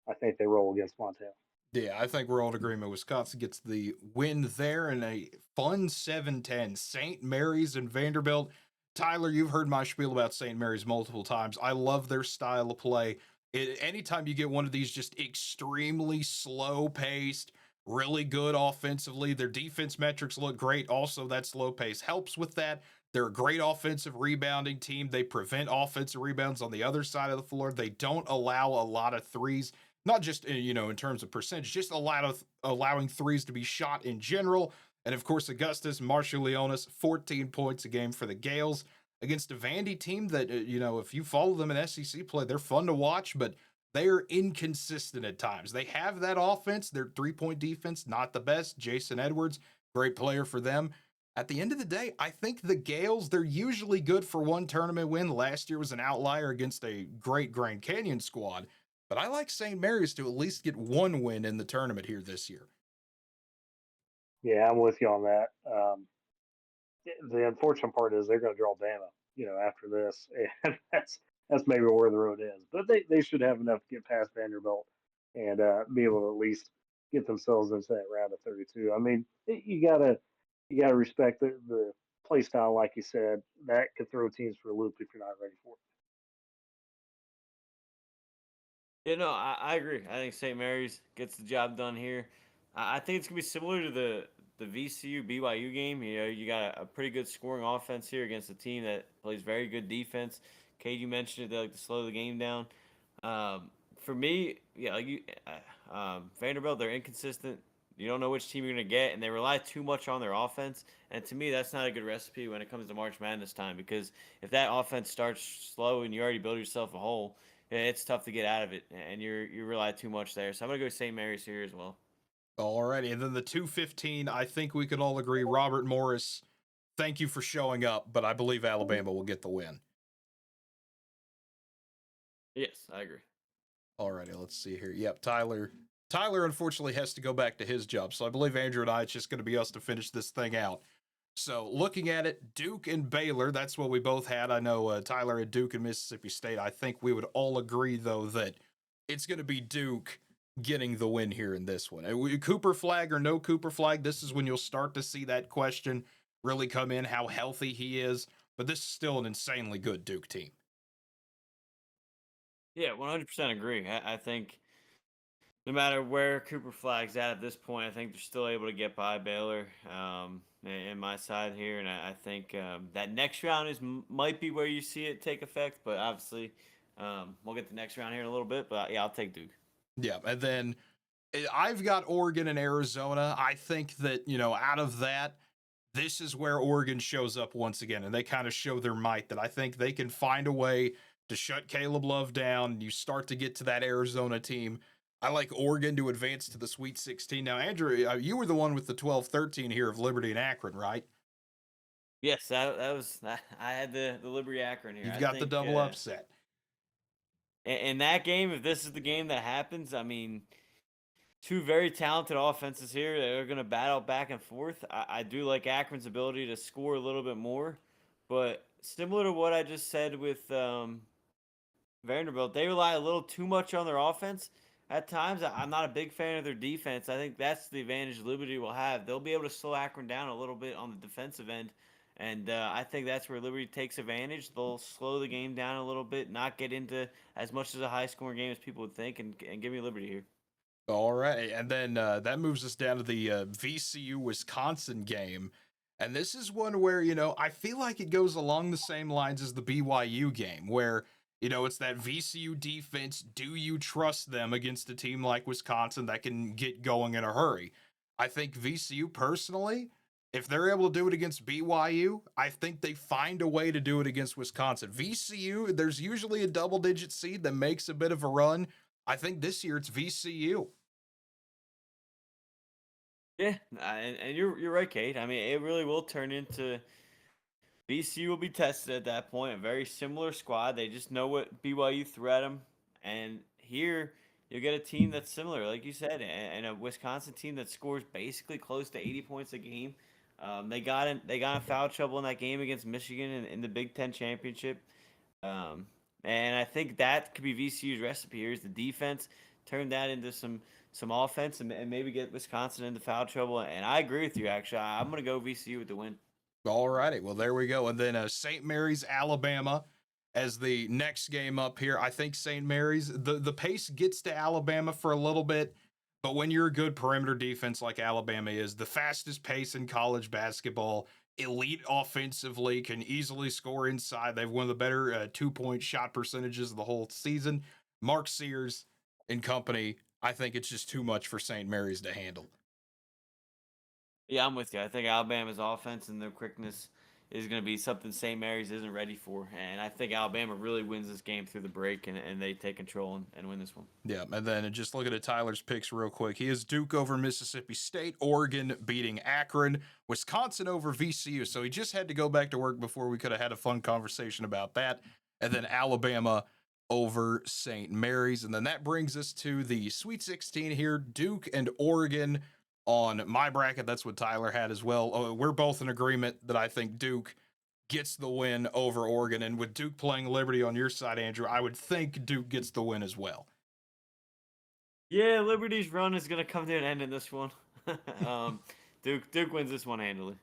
I think they roll against Montana. Yeah, I think we're all in agreement. Wisconsin gets the win there in a fun 7-10. St. Mary's and Vanderbilt. Tyler, you've heard my spiel about St. Mary's multiple times. I love their style of play. Anytime you get one of these just extremely slow paced, really good offensively, their defense metrics look great. Also, that slow pace helps with that. They're a great offensive rebounding team. They prevent offensive rebounds on the other side of the floor. They don't allow a lot of threes, not just in terms of percentage, just allowing threes to be shot in general. And of course, Augustus Marshall-Leonis, 14 points a game for the Gales against a Vandy team that if you follow them in SEC play, they're fun to watch, but they are inconsistent at times. They have that offense, their 3-point defense not the best. Jason Edwards, great player for them. At the end of the day, I think the Gales, they're usually good for one tournament win. Last year was an outlier against a great Grand Canyon squad. But I like St. Mary's to at least get one win in the tournament here this year. Yeah, I'm with you on that. The unfortunate part is they're going to draw Bama, after this, and that's maybe where the road is. But they should have enough to get past Vanderbilt and be able to at least get themselves into that round of 32. I mean, you gotta respect the play style, like you said. That could throw teams for a loop if you're not ready for Yeah, no, I agree. I think St. Mary's gets the job done here. I think it's gonna be similar to the VCU BYU game. You know, you got a pretty good scoring offense here against a team that plays very good defense. Cade, you mentioned it, they like to slow the game down. For me, yeah, like Vanderbilt, they're inconsistent. You don't know which team you're gonna get, and they rely too much on their offense. And to me, that's not a good recipe when it comes to March Madness time, because if that offense starts slow and you already build yourself a hole, it's tough to get out of it, and you rely too much there. So I'm gonna go St. Mary's here as well. Alrighty, and then the 215, I think we could all agree Robert Morris, thank you for showing up, but I believe Alabama will get the win. Yes, I agree. Alrighty, let's see here. Yep, Tyler. Tyler unfortunately has to go back to his job, so I believe Andrew and I, it's just going to be us to finish this thing out. So looking at it, Duke and Baylor, that's what we both had. I know Tyler had Duke and Mississippi State. I think we would all agree, though, that it's going to be Duke getting the win here in this one. Cooper flag or no Cooper flag, this is when you'll start to see that question really come in, how healthy he is. But this is still an insanely good Duke team. Yeah, 100% agree. I think no matter where Cooper Flag's at this point, I think they're still able to get by Baylor in my side here, and I think that next round might be where you see it take effect. But obviously, We'll get the next round here in a little bit, but yeah, I'll take Duke. Yeah, and then I've got Oregon and Arizona. I think that, out of that, this is where Oregon shows up once again, and they kind of show their might that I think they can find a way to shut Caleb Love down. You start to get to that Arizona team. I like Oregon to advance to the Sweet 16. Now, Andrew, you were the one with the 12-13 here of Liberty and Akron, right? Yes, that was I had the Liberty Akron here. You've I got the think double upset. in that game, if this is the game that happens, I mean, two very talented offenses here. They're going to battle back and forth. I do like Akron's ability to score a little bit more, but similar to what I just said with Vanderbilt, they rely a little too much on their offense at times. I'm not a big fan of their defense. I think that's the advantage Liberty will have. They'll be able to slow Akron down a little bit on the defensive end, and I think that's where Liberty takes advantage. They'll slow the game down a little bit, not get into as much as a high-scoring game as people would think, and give me Liberty here. All right. And then that moves us down to the VCU Wisconsin game. And this is one where, I feel like it goes along the same lines as the BYU game, where, it's that VCU defense. Do you trust them against a team like Wisconsin that can get going in a hurry? I think VCU personally, if they're able to do it against BYU, I think they find a way to do it against Wisconsin. VCU, there's usually a double digit seed that makes a bit of a run. I think this year it's VCU. Yeah, and you're right, Cade. I mean, it really will turn into BCU will be tested at that point. A very similar squad. They just know what BYU threw at them, and here you'll get a team that's similar, like you said, and a Wisconsin team that scores basically close to 80 points a game. They got in foul trouble in that game against Michigan in the Big Ten championship. And I think that could be VCU's recipe here is the defense. Turn that into some offense and maybe get Wisconsin into foul trouble. And I agree with you, actually. I'm going to go VCU with the win. All righty. Well, there we go. And then St. Mary's, Alabama as the next game up here. I think St. Mary's, the pace gets to Alabama for a little bit, but when you're a good perimeter defense like Alabama is, the fastest pace in college basketball, elite offensively, can easily score inside. They've one of the better 2-point shot percentages of the whole season. Mark Sears and company, I think it's just too much for St. Mary's to handle. Yeah, I'm with you. I think Alabama's offense and their quickness is going to be something St. Mary's isn't ready for. And I think Alabama really wins this game through the break and they take control and win this one. Yeah, and then just looking at Tyler's picks real quick. He has Duke over Mississippi State, Oregon beating Akron, Wisconsin over VCU. So he just had to go back to work before we could have had a fun conversation about that. And then Alabama over St. Mary's. And then that brings us to the Sweet 16 here, Duke and Oregon. On my bracket, that's what Tyler had as well. We're both in agreement that I think Duke gets the win over Oregon. And with Duke playing Liberty on your side, Andrew, I would think Duke gets the win as well. Yeah, Liberty's run is going to come to an end in this one. Duke wins this one handily.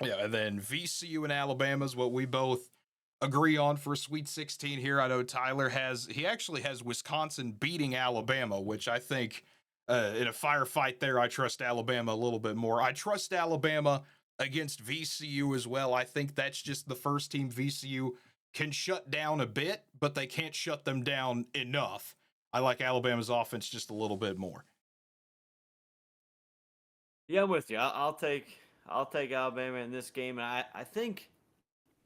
Yeah, and then VCU and Alabama is what we both agree on for Sweet 16 here. I know Tyler actually has Wisconsin beating Alabama, which I think in a firefight there, I trust Alabama a little bit more. I trust Alabama against VCU as well. I think that's just the first team VCU can shut down a bit, but they can't shut them down enough. I like Alabama's offense just a little bit more. Yeah, I'm with you. I'll take Alabama in this game, and I think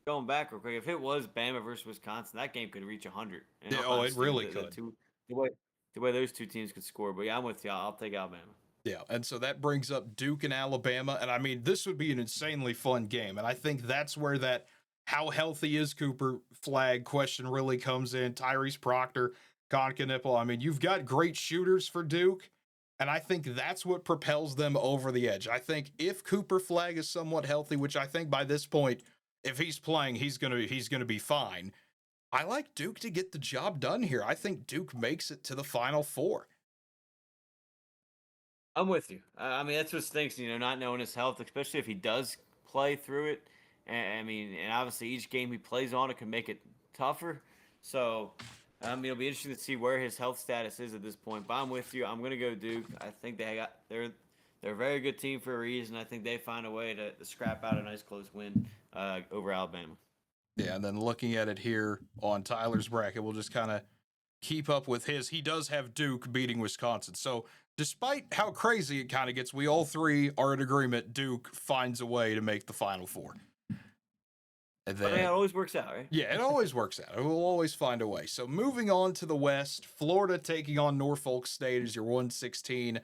going back real quick, if it was Bama versus Wisconsin, that game could reach 100. Yeah, it really could. The way those two teams could score. But yeah, I'm with you. I'll take Alabama. Yeah, and so that brings up Duke and Alabama, and I mean, this would be an insanely fun game, and I think that's where that how healthy is Cooper flag question really comes in. Tyrese Proctor, Concanipple. I mean, you've got great shooters for Duke, and I think that's what propels them over the edge. I think if Cooper Flag is somewhat healthy, which I think by this point, if he's playing, he's gonna be fine. I like Duke to get the job done here. I think Duke makes it to the Final Four. I'm with you. I mean, that's what stinks, not knowing his health, especially if he does play through it. And I mean, and obviously each game he plays on it can make it tougher. So, I mean, it'll be interesting to see where his health status is at this point. But I'm with you. I'm going to go Duke. I think they're a very good team for a reason. I think they find a way to scrap out a nice close win over Alabama. Yeah, and then looking at it here on Tyler's bracket, we'll just kind of keep up with his. He does have Duke beating Wisconsin. So, despite how crazy it kind of gets, we all three are in agreement Duke finds a way to make the Final Four. And I mean, it then, always works out, right? yeah, it always works out. It will always find a way. So, moving on to the West, Florida taking on Norfolk State as your 116.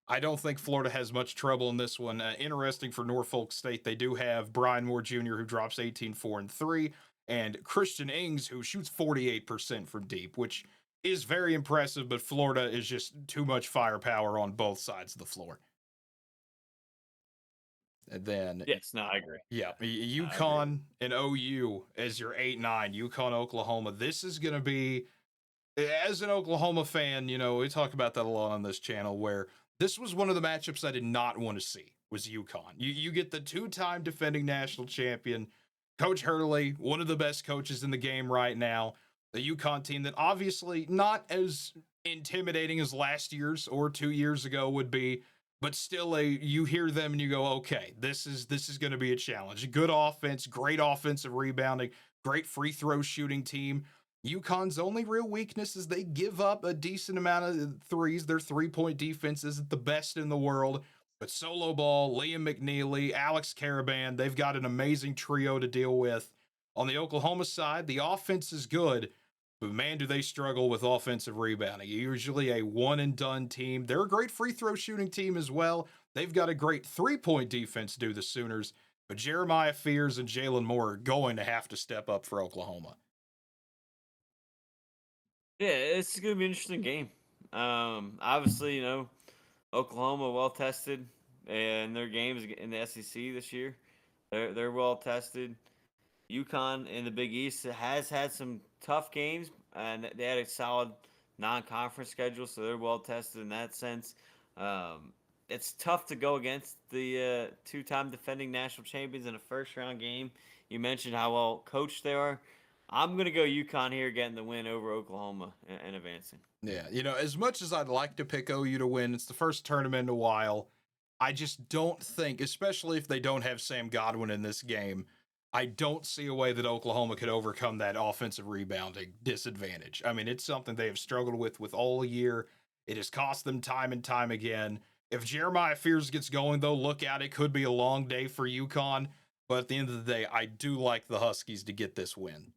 I don't think Florida has much trouble in this one. Interesting for Norfolk State, they do have Brian Moore Jr., who drops 18, 4, and 3, and Christian Ings, who shoots 48% from deep, which is very impressive, but Florida is just too much firepower on both sides of the floor. And then, Yes, no, I agree. yeah, I agree. UConn and OU as your 8-9, UConn, Oklahoma. This is going to be, as an Oklahoma fan, we talk about that a lot on this channel, where this was one of the matchups I did not want to see was UConn. You get the two-time defending national champion, Coach Hurley, one of the best coaches in the game right now. The UConn team that obviously not as intimidating as last year's or 2 years ago would be, but still you hear them and you go, okay, this is going to be a challenge. Good offense, great offensive rebounding, great free throw shooting team. UConn's only real weakness is they give up a decent amount of threes. Their 3-point defense isn't the best in the world, but Solo Ball, Liam McNeely, Alex Caravan, they've got an amazing trio to deal with. On the Oklahoma side, the offense is good, but man, do they struggle with offensive rebounding. Usually a one and done team. They're a great free throw shooting team as well. They've got a great 3-point defense, do the Sooners, but Jeremiah Fears and Jalen Moore are going to have to step up for Oklahoma. Yeah, it's gonna be an interesting game. Obviously, Oklahoma well tested, and their games in the SEC this year, they're well tested. UConn in the Big East has had some tough games, and they had a solid non-conference schedule, so they're well tested in that sense. Um, it's tough to go against the two-time defending national champions in a first-round game. You mentioned how well coached they are. I'm gonna go UConn here, getting the win over Oklahoma and advancing. Yeah, as much as I'd like to pick OU to win, it's the first tournament in a while. I just don't think, especially if they don't have Sam Godwin in this game, I don't see a way that Oklahoma could overcome that offensive rebounding disadvantage. I mean, it's something they have struggled with all year. It has cost them time and time again. If Jeremiah Fears gets going, though, look out. It could be a long day for UConn. But at the end of the day, I do like the Huskies to get this win.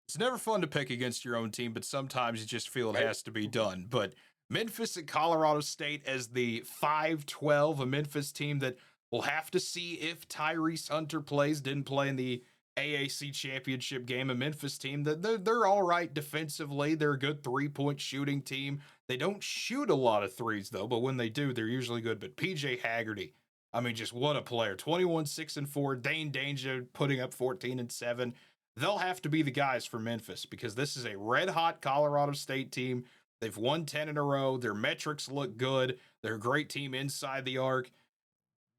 It's never fun to pick against your own team, but sometimes you just feel it has to be done. But Memphis at Colorado State as the 5-12, a Memphis team that we'll have to see if Tyrese Hunter plays. Didn't play in the AAC championship game. A Memphis team that they're all right defensively. They're a good 3-point shooting team. They don't shoot a lot of threes though, but when they do, they're usually good. But PJ Haggerty, I mean, just what a player. 21, 6, and 4. Dane Danger putting up 14 and 7. They'll have to be the guys for Memphis because this is a red hot Colorado State team. They've won 10 in a row. Their metrics look good. They're a great team inside the arc.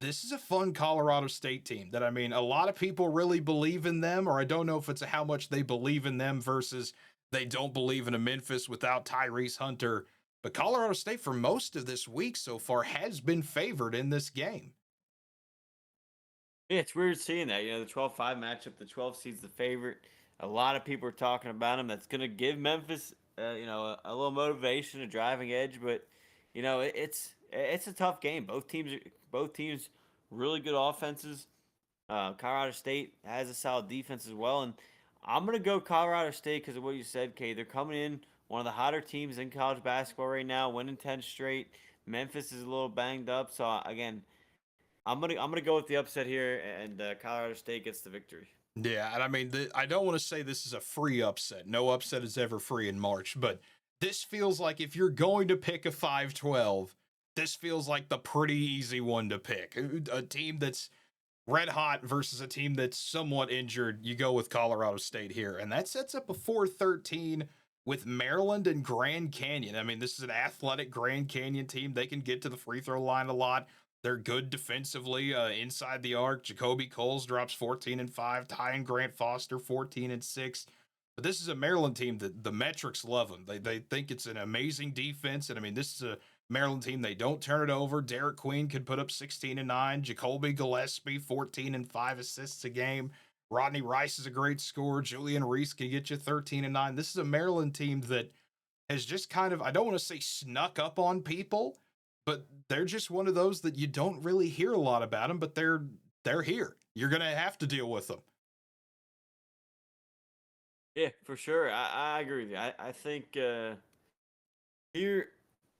This is a fun Colorado State team that, I mean, a lot of people really believe in them, or I don't know if it's how much they believe in them versus they don't believe in a Memphis without Tyrese Hunter. But Colorado State, for most of this week so far, has been favored in this game. Yeah, it's weird seeing that. The 12-5 matchup, the 12 seed's the favorite. A lot of people are talking about him. That's going to give Memphis, a little motivation, a driving edge. But, it's a tough game. Both teams, really good offenses. Colorado State has a solid defense as well, and I'm going to go Colorado State because of what you said, Kay. They're coming in one of the hotter teams in college basketball right now, winning 10 straight. Memphis is a little banged up, so again, I'm gonna go with the upset here, and Colorado State gets the victory. Yeah, and I mean, I don't want to say this is a free upset. No upset is ever free in March, but this feels like if you're going to pick a 5-12, this feels like the pretty easy one to pick. A team that's red hot versus a team that's somewhat injured. You go with Colorado State here, and that sets up a 4-13 with Maryland and Grand Canyon. I mean, this is an athletic Grand Canyon team. They can get to the free throw line a lot. They're good defensively inside the arc. Jacoby Coles drops 14 and 5. Ty and Grant Foster 14 and 6. But this is a Maryland team that the metrics love them. They think it's an amazing defense, and I mean, this is a Maryland team. They don't turn it over. Derek Queen could put up 16 and 9. Jacoby Gillespie 14 and 5 assists a game. Rodney Rice is a great scorer. Julian Reese can get you 13-9. This is a Maryland team that has just kind of, I don't want to say snuck up on people, but they're just one of those that you don't really hear a lot about them, but they're here. You're going to have to deal with them. Yeah, for sure. I agree with you. I think here,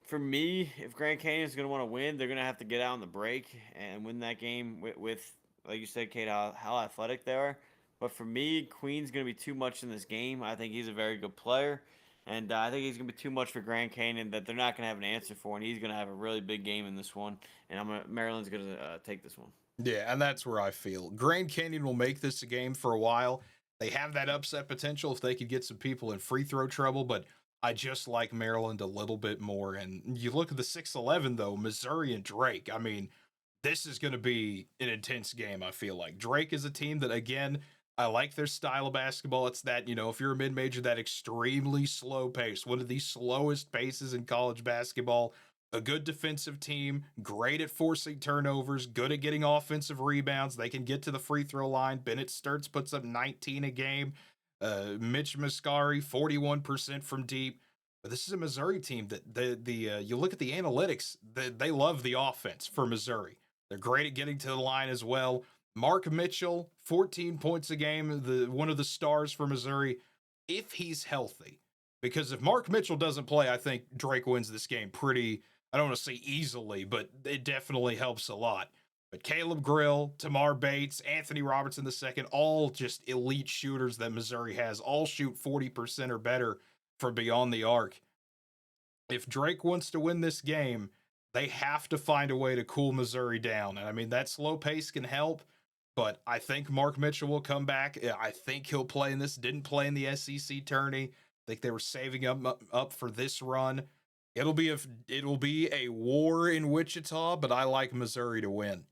for me, if Grand Canyon is going to want to win, they're going to have to get out on the break and win that game with like you said, Kate, how athletic they are. But for me, Queen's going to be too much in this game. I think he's a very good player. And I think he's going to be too much for Grand Canyon that they're not going to have an answer for. And he's going to have a really big game in this one. And Maryland's going to take this one. Yeah, and that's where I feel. Grand Canyon will make this a game for a while. They have that upset potential if they could get some people in free throw trouble, but I just like Maryland a little bit more. And you look at the 6-11, though, Missouri and Drake. I mean, this is going to be an intense game, I feel like. Drake is a team that, again, I like their style of basketball. It's that, if you're a mid major, that extremely slow pace, one of the slowest paces in college basketball. A good defensive team, great at forcing turnovers, good at getting offensive rebounds. They can get to the free throw line. Bennett Sturts puts up 19 a game. Mitch Muscari, 41% from deep. But this is a Missouri team that you look at the analytics, they love the offense for Missouri. They're great at getting to the line as well. Mark Mitchell, 14 points a game, one of the stars for Missouri, if he's healthy. Because if Mark Mitchell doesn't play, I think Drake wins this game pretty, I don't want to say easily, but it definitely helps a lot. But Caleb Grill, Tamar Bates, Anthony Robertson II, all just elite shooters that Missouri has, all shoot 40% or better from beyond the arc. If Drake wants to win this game, they have to find a way to cool Missouri down. And I mean, that slow pace can help, but I think Mark Mitchell will come back. I think he'll play in this. Didn't play in the SEC tourney. I think they were saving up for this run. It'll be a war in Wichita, but I like Missouri to win.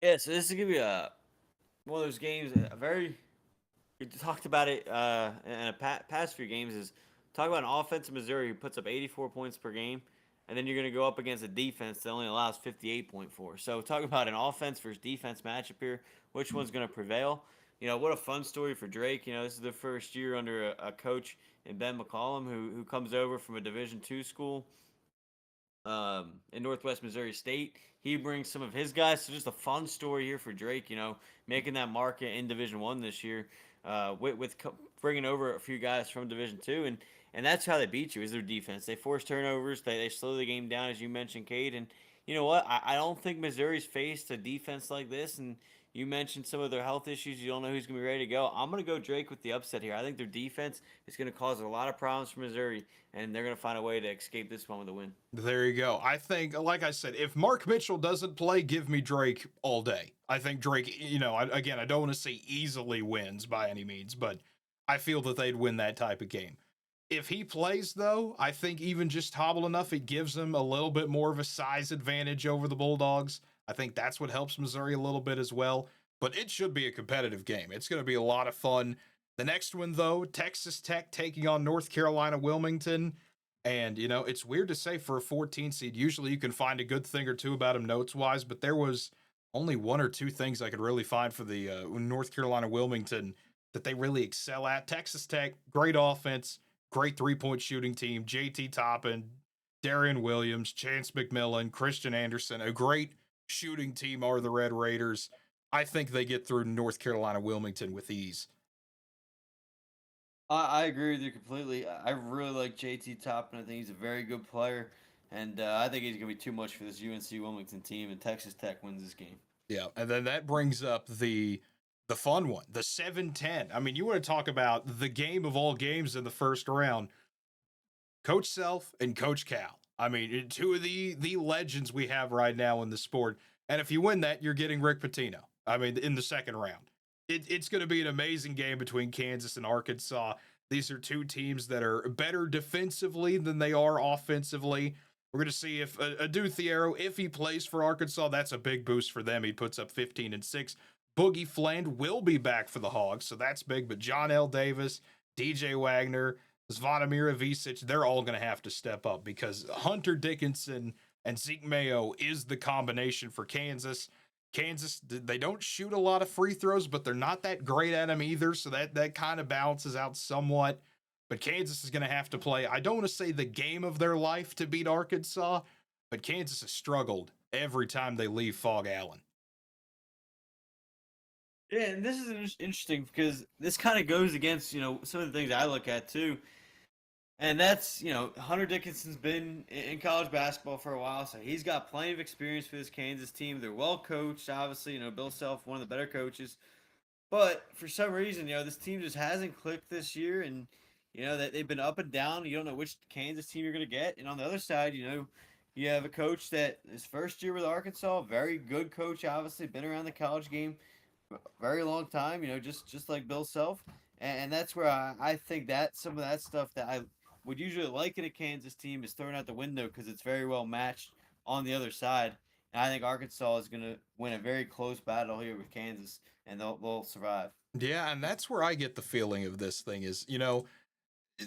Yeah, so this is gonna be one of those games. A very We talked about it in a past few games. Is talk about an offense in Missouri who puts up 84 points per game, and then you're going to go up against a defense that only allows 58.4. So talk about an offense versus defense matchup here. Which one's going to prevail? What a fun story for Drake. This is the first year under a coach in Ben McCollum who comes over from a Division II school in Northwest Missouri State. He brings some of his guys. So just a fun story here for Drake. Making that mark in Division One this year. With bringing over a few guys from Division Two, and that's how they beat you is their defense. They force turnovers. They slow the game down, as you mentioned, Cade. And you know what? I don't think Missouri's faced a defense like this. And you mentioned some of their health issues. You don't know who's going to be ready to go. I'm going to go Drake with the upset here. I think their defense is going to cause a lot of problems for Missouri, and they're going to find a way to escape this one with a win. There you go. I think, like I said, if Mark Mitchell doesn't play, give me Drake all day. I think Drake, I don't want to say easily wins by any means, but I feel that they'd win that type of game. If he plays, though, I think even just hobble enough, it gives them a little bit more of a size advantage over the Bulldogs. I think that's what helps Missouri a little bit as well. But it should be a competitive game. It's going to be a lot of fun. The next one, though, Texas Tech taking on North Carolina Wilmington. And, it's weird to say for a 14 seed. Usually you can find a good thing or two about them notes-wise, but there was only one or two things I could really find for the North Carolina Wilmington that they really excel at. Texas Tech, great offense, great three-point shooting team. JT Toppin, Darian Williams, Chance McMillan, Christian Anderson, a great shooting team are the Red Raiders. I think they get through North Carolina Wilmington with ease. I agree with you completely. I really like JT Toppin. I think he's a very good player. And I think he's going to be too much for this UNC Wilmington team, and Texas Tech wins this game. Yeah, and then that brings up the fun one, the 7-10. I mean, you want to talk about the game of all games in the first round. Coach Self and Coach Cal. I mean, two of the legends we have right now in the sport. And if you win that, you're getting Rick Pitino. I mean, in the second round. It's going to be an amazing game between Kansas and Arkansas. These are two teams that are better defensively than they are offensively. We're going to see if Adu Thiero, if he plays for Arkansas, that's a big boost for them. He puts up 15-6. Boogie Fland will be back for the Hogs, so that's big. But John L. Davis, DJ Wagner, Zvonimir Ivisic, they're all going to have to step up because Hunter Dickinson and Zeke Mayo is the combination for Kansas. Kansas, they don't shoot a lot of free throws, but they're not that great at them either. So that kind of balances out somewhat. But Kansas is going to have to play, I don't want to say the game of their life to beat Arkansas, but Kansas has struggled every time they leave Fog Allen. Yeah, and this is interesting because this kind of goes against, some of the things I look at too. And that's, Hunter Dickinson's been in college basketball for a while, so he's got plenty of experience for this Kansas team. They're well coached, obviously. Bill Self, one of the better coaches. But for some reason, this team just hasn't clicked this year, and that they've been up and down. You don't know which Kansas team you're going to get. And on the other side, you have a coach that his first year with Arkansas, very good coach, obviously been around the college game very long time. Just like Bill Self, and that's where I think that some of that stuff that I would usually like in a Kansas team is thrown out the window because it's very well matched on the other side. And I think Arkansas is going to win a very close battle here with Kansas, and they'll survive. Yeah, and that's where I get the feeling of this thing is,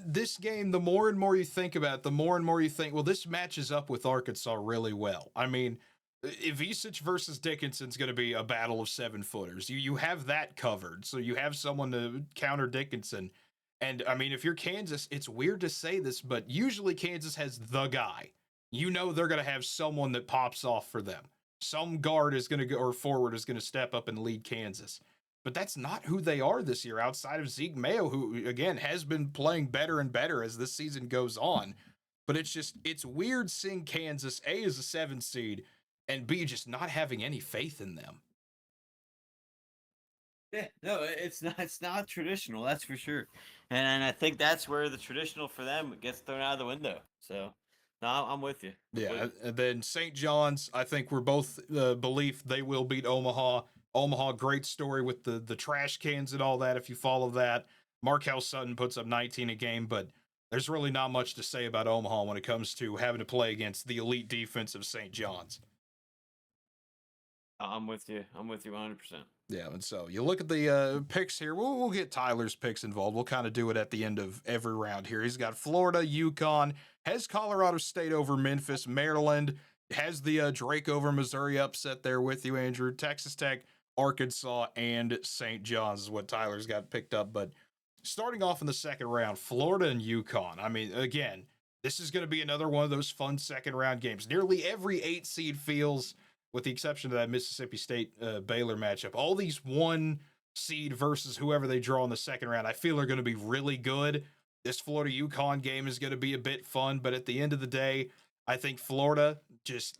this game, the more and more you think about it, the more and more you think, well, this matches up with Arkansas really well. I mean, Ivisic versus Dickinson's going to be a battle of 7-footers. You have that covered, so you have someone to counter Dickinson. And I mean, if you're Kansas, it's weird to say this, but usually Kansas has the guy. They're going to have someone that pops off for them. Some guard is going to go, or forward is going to step up and lead Kansas. But that's not who they are this year, outside of Zeke Mayo, who, again, has been playing better and better as this season goes on. But it's weird seeing Kansas, A, as a 7 seed, and B, just not having any faith in them. Yeah, no, it's not traditional, that's for sure. And I think that's where the traditional for them gets thrown out of the window. So, no, I'm with you. Yeah, and then St. John's, I think we're both belief they will beat Omaha. Omaha, great story with the trash cans and all that. If you follow that, Markel Sutton puts up 19 a game, but there's really not much to say about Omaha when it comes to having to play against the elite defense of St. John's. I'm with you. I'm with you 100%. Yeah, and so you look at the picks here. We'll get Tyler's picks involved. We'll kind of do it at the end of every round here. He's got Florida, UConn, has Colorado State over Memphis, Maryland, has the Drake over Missouri upset there with you, Andrew. Texas Tech, Arkansas, and St. John's is what Tyler's got picked up. But starting off in the second round, Florida and UConn. I mean, again, this is going to be another one of those fun second round games. Nearly every 8 seed feels, with the exception of that Mississippi State Baylor matchup, all these 1 seed versus whoever they draw in the second round, I feel are going to be really good. This Florida UConn game is going to be a bit fun, but at the end of the day, I think Florida,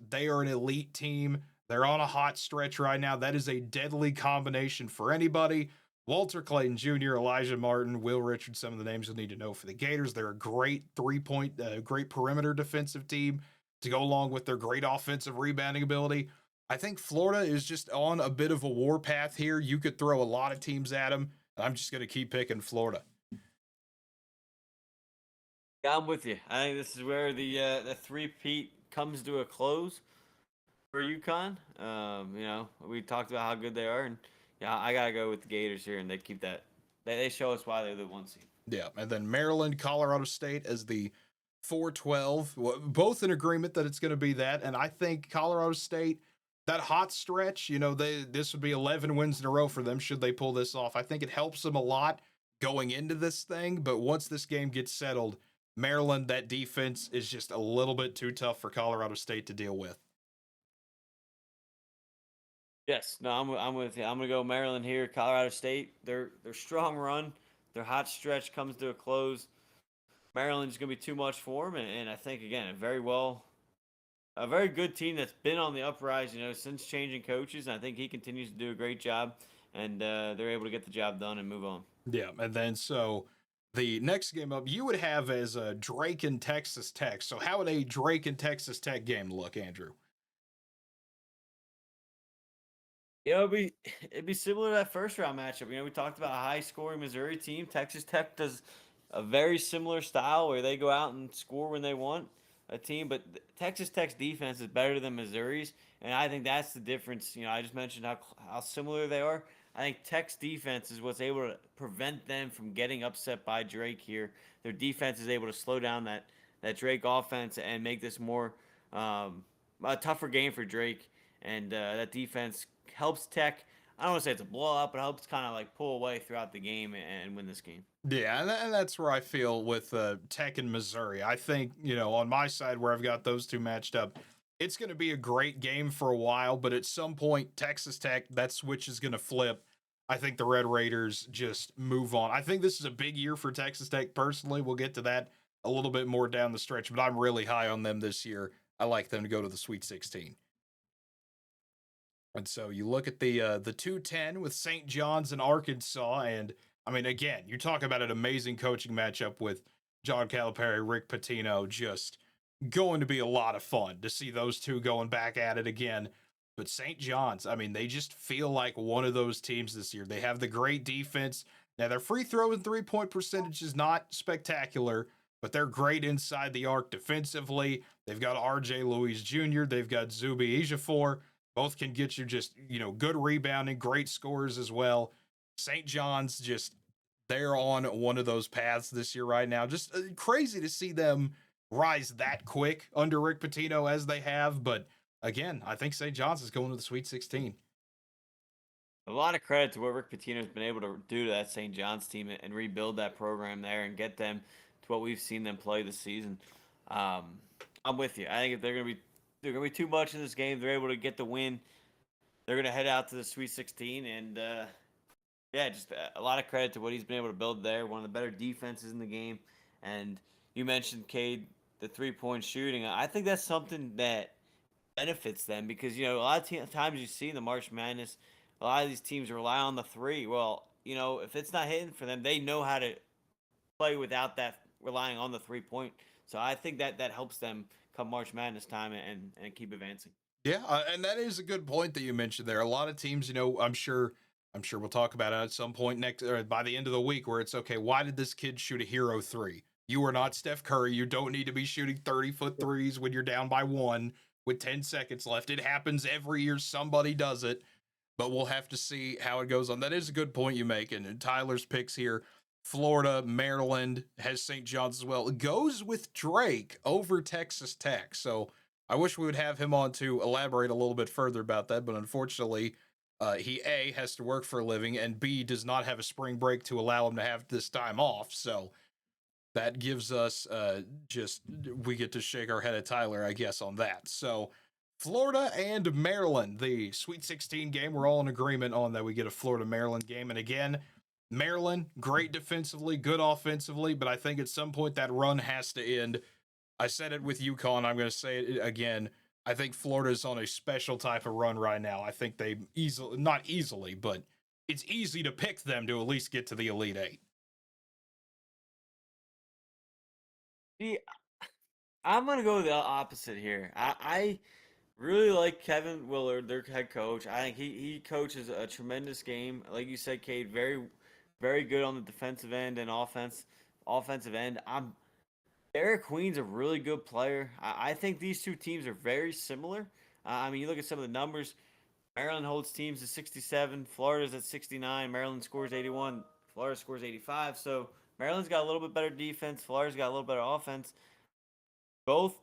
they are an elite team. They're on a hot stretch right now. That is a deadly combination for anybody. Walter Clayton Jr., Elijah Martin, Will Richard, some of the names you'll need to know for the Gators. They're a great great perimeter defensive team to go along with their great offensive rebounding ability. I think Florida is just on a bit of a war path here. You could throw a lot of teams at them. I'm just going to keep picking Florida. Yeah, I'm with you. I think this is where the three-peat comes to a close for UConn. We talked about how good they are, and yeah, I gotta go with the Gators here, and they keep that. They show us why they're the 1 seed. Yeah, and then Maryland, Colorado State as the 4-12. Both in agreement that it's going to be that, and I think Colorado State, that hot stretch, this would be 11 wins in a row for them should they pull this off. I think it helps them a lot going into this thing, but once this game gets settled, Maryland, that defense is just a little bit too tough for Colorado State to deal with. Yes, no, I'm with you. I'm gonna go Maryland here. Colorado State, their strong run, their hot stretch comes to a close. Maryland's gonna be too much for them, and I think again a very good team that's been on the uprise, since changing coaches. And I think he continues to do a great job, and they're able to get the job done and move on. Yeah, and then so the next game up you would have as Drake and Texas Tech. So how would a Drake and Texas Tech game look, Andrew? It'd be similar to that first round matchup. We talked about a high scoring Missouri team. Texas Tech does a very similar style where they go out and score when they want a team, but Texas Tech's defense is better than Missouri's, and I think that's the difference. I just mentioned how similar they are. I think Tech's defense is what's able to prevent them from getting upset by Drake here. Their defense is able to slow down that Drake offense and make this more a tougher game for Drake. and that defense helps Tech. I don't want to say it's a blowout, but helps kind of like pull away throughout the game and win this game. Yeah, and that's where I feel with Tech and Missouri. I think, on my side where I've got those two matched up, it's going to be a great game for a while, but at some point, Texas Tech, that switch is going to flip. I think the Red Raiders just move on. I think this is a big year for Texas Tech personally. We'll get to that a little bit more down the stretch, but I'm really high on them this year. I like them to go to the Sweet 16. And so you look at the 210 with St. John's and Arkansas, and I mean, again, you talk about an amazing coaching matchup with John Calipari, Rick Pitino, just going to be a lot of fun to see those two going back at it again. But St. John's, I mean, they just feel like one of those teams this year. They have the great defense. Now, their free throw and 3-point percentage is not spectacular, but they're great inside the arc defensively. They've got RJ Luis Jr., they've got Zuby Ejiofor. Both can get you just, good rebounding, great scores as well. St. John's just, they're on one of those paths this year right now. Just crazy to see them rise that quick under Rick Pitino as they have. But again, I think St. John's is going to the Sweet 16. A lot of credit to what Rick Pitino has been able to do to that St. John's team and rebuild that program there and get them to what we've seen them play this season. I'm with you. I think if they're going to be too much in this game, they're able to get the win. They're going to head out to the Sweet 16, and just a lot of credit to what he's been able to build there. One of the better defenses in the game, and you mentioned Cade, the 3-point shooting. I think that's something that benefits them because a lot of times you see in the March Madness, a lot of these teams rely on the three. Well, if it's not hitting for them, they know how to play without that relying on the 3-point. So I think that helps them come March Madness time and keep advancing. Yeah, and that is a good point that you mentioned there. A lot of teams, I'm sure we'll talk about it at some point next or by the end of the week where it's okay, why did this kid shoot a hero three? You are not Steph Curry. You don't need to be shooting 30-foot threes when you're down by one with 10 seconds left. It happens every year. Somebody does it, but we'll have to see how it goes on. That is a good point you make. And Tyler's picks here, Florida, Maryland, has St. John's as well. It goes with Drake over Texas Tech. So I wish we would have him on to elaborate a little bit further about that, but unfortunately, he A, has to work for a living, and B, does not have a spring break to allow him to have this time off. So that gives us we get to shake our head at Tyler, I guess, on that. So Florida and Maryland, the Sweet 16 game, we're all in agreement on that we get a Florida-Maryland game. And again, Maryland, great defensively, good offensively, but I think at some point that run has to end. I said it with UConn. I'm going to say it again. I think Florida's on a special type of run right now. I think they not easily, but it's easy to pick them to at least get to the Elite Eight. See, I'm going to go the opposite here. I really like Kevin Willard, their head coach. I think he coaches a tremendous game. Like you said, Cade, very, very good on the defensive end and offensive end. Derek Queen's a really good player. I think these two teams are very similar. You look at some of the numbers. Maryland holds teams to 67. Florida's at 69. Maryland scores 81. Florida scores 85. So Maryland's got a little bit better defense. Florida's got a little better offense. Both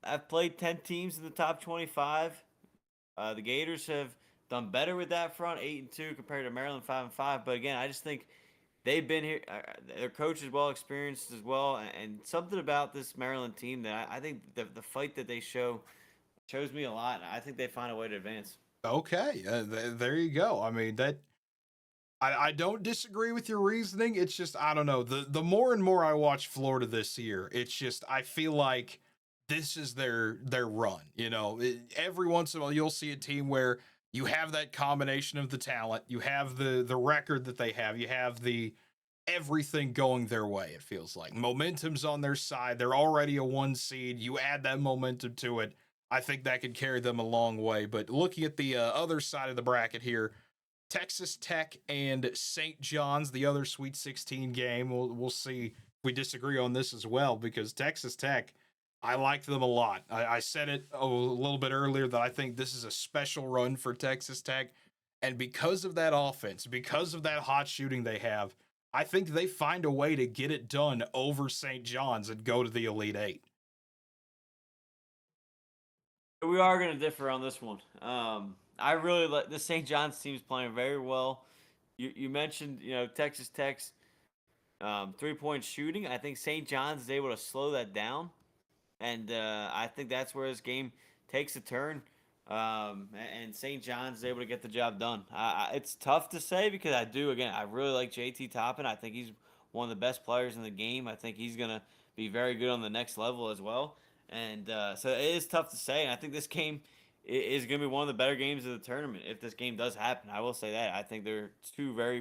have played 10 teams in the top 25. The Gators have done better with that front, 8-2 compared to Maryland 5-5. But again, I just think they've been here. Their coach is well experienced as well, and something about this Maryland team that I think the fight that they shows me a lot. I think they find a way to advance. Okay, there you go. I mean that. I don't disagree with your reasoning. It's just I don't know. The more and more I watch Florida this year, it's just I feel like this is their run. Every once in a while you'll see a team where you have that combination of the talent, you have the record that they have, you have the everything going their way. It feels like momentum's on their side. They're already a 1 seed. You add that momentum to it. I think that could carry them a long way. But looking at the other side of the bracket here, Texas Tech and St. John's, the other Sweet 16 game. We'll see if we disagree on this as well because Texas Tech, I like them a lot. I said it a little bit earlier that I think this is a special run for Texas Tech. And because of that offense, because of that hot shooting they have, I think they find a way to get it done over St. John's and go to the Elite Eight. We are going to differ on this one. I really like the St. John's team's playing very well. You mentioned Texas Tech's 3-point shooting. I think St. John's is able to slow that down, and I think that's where this game takes a turn. And St. John's is able to get the job done. It's tough to say because I really like JT Toppin. I think he's one of the best players in the game. I think he's gonna be very good on the next level as well. And so it is tough to say. And I think this game is going to be one of the better games of the tournament if this game does happen. I will say that. I think they're two very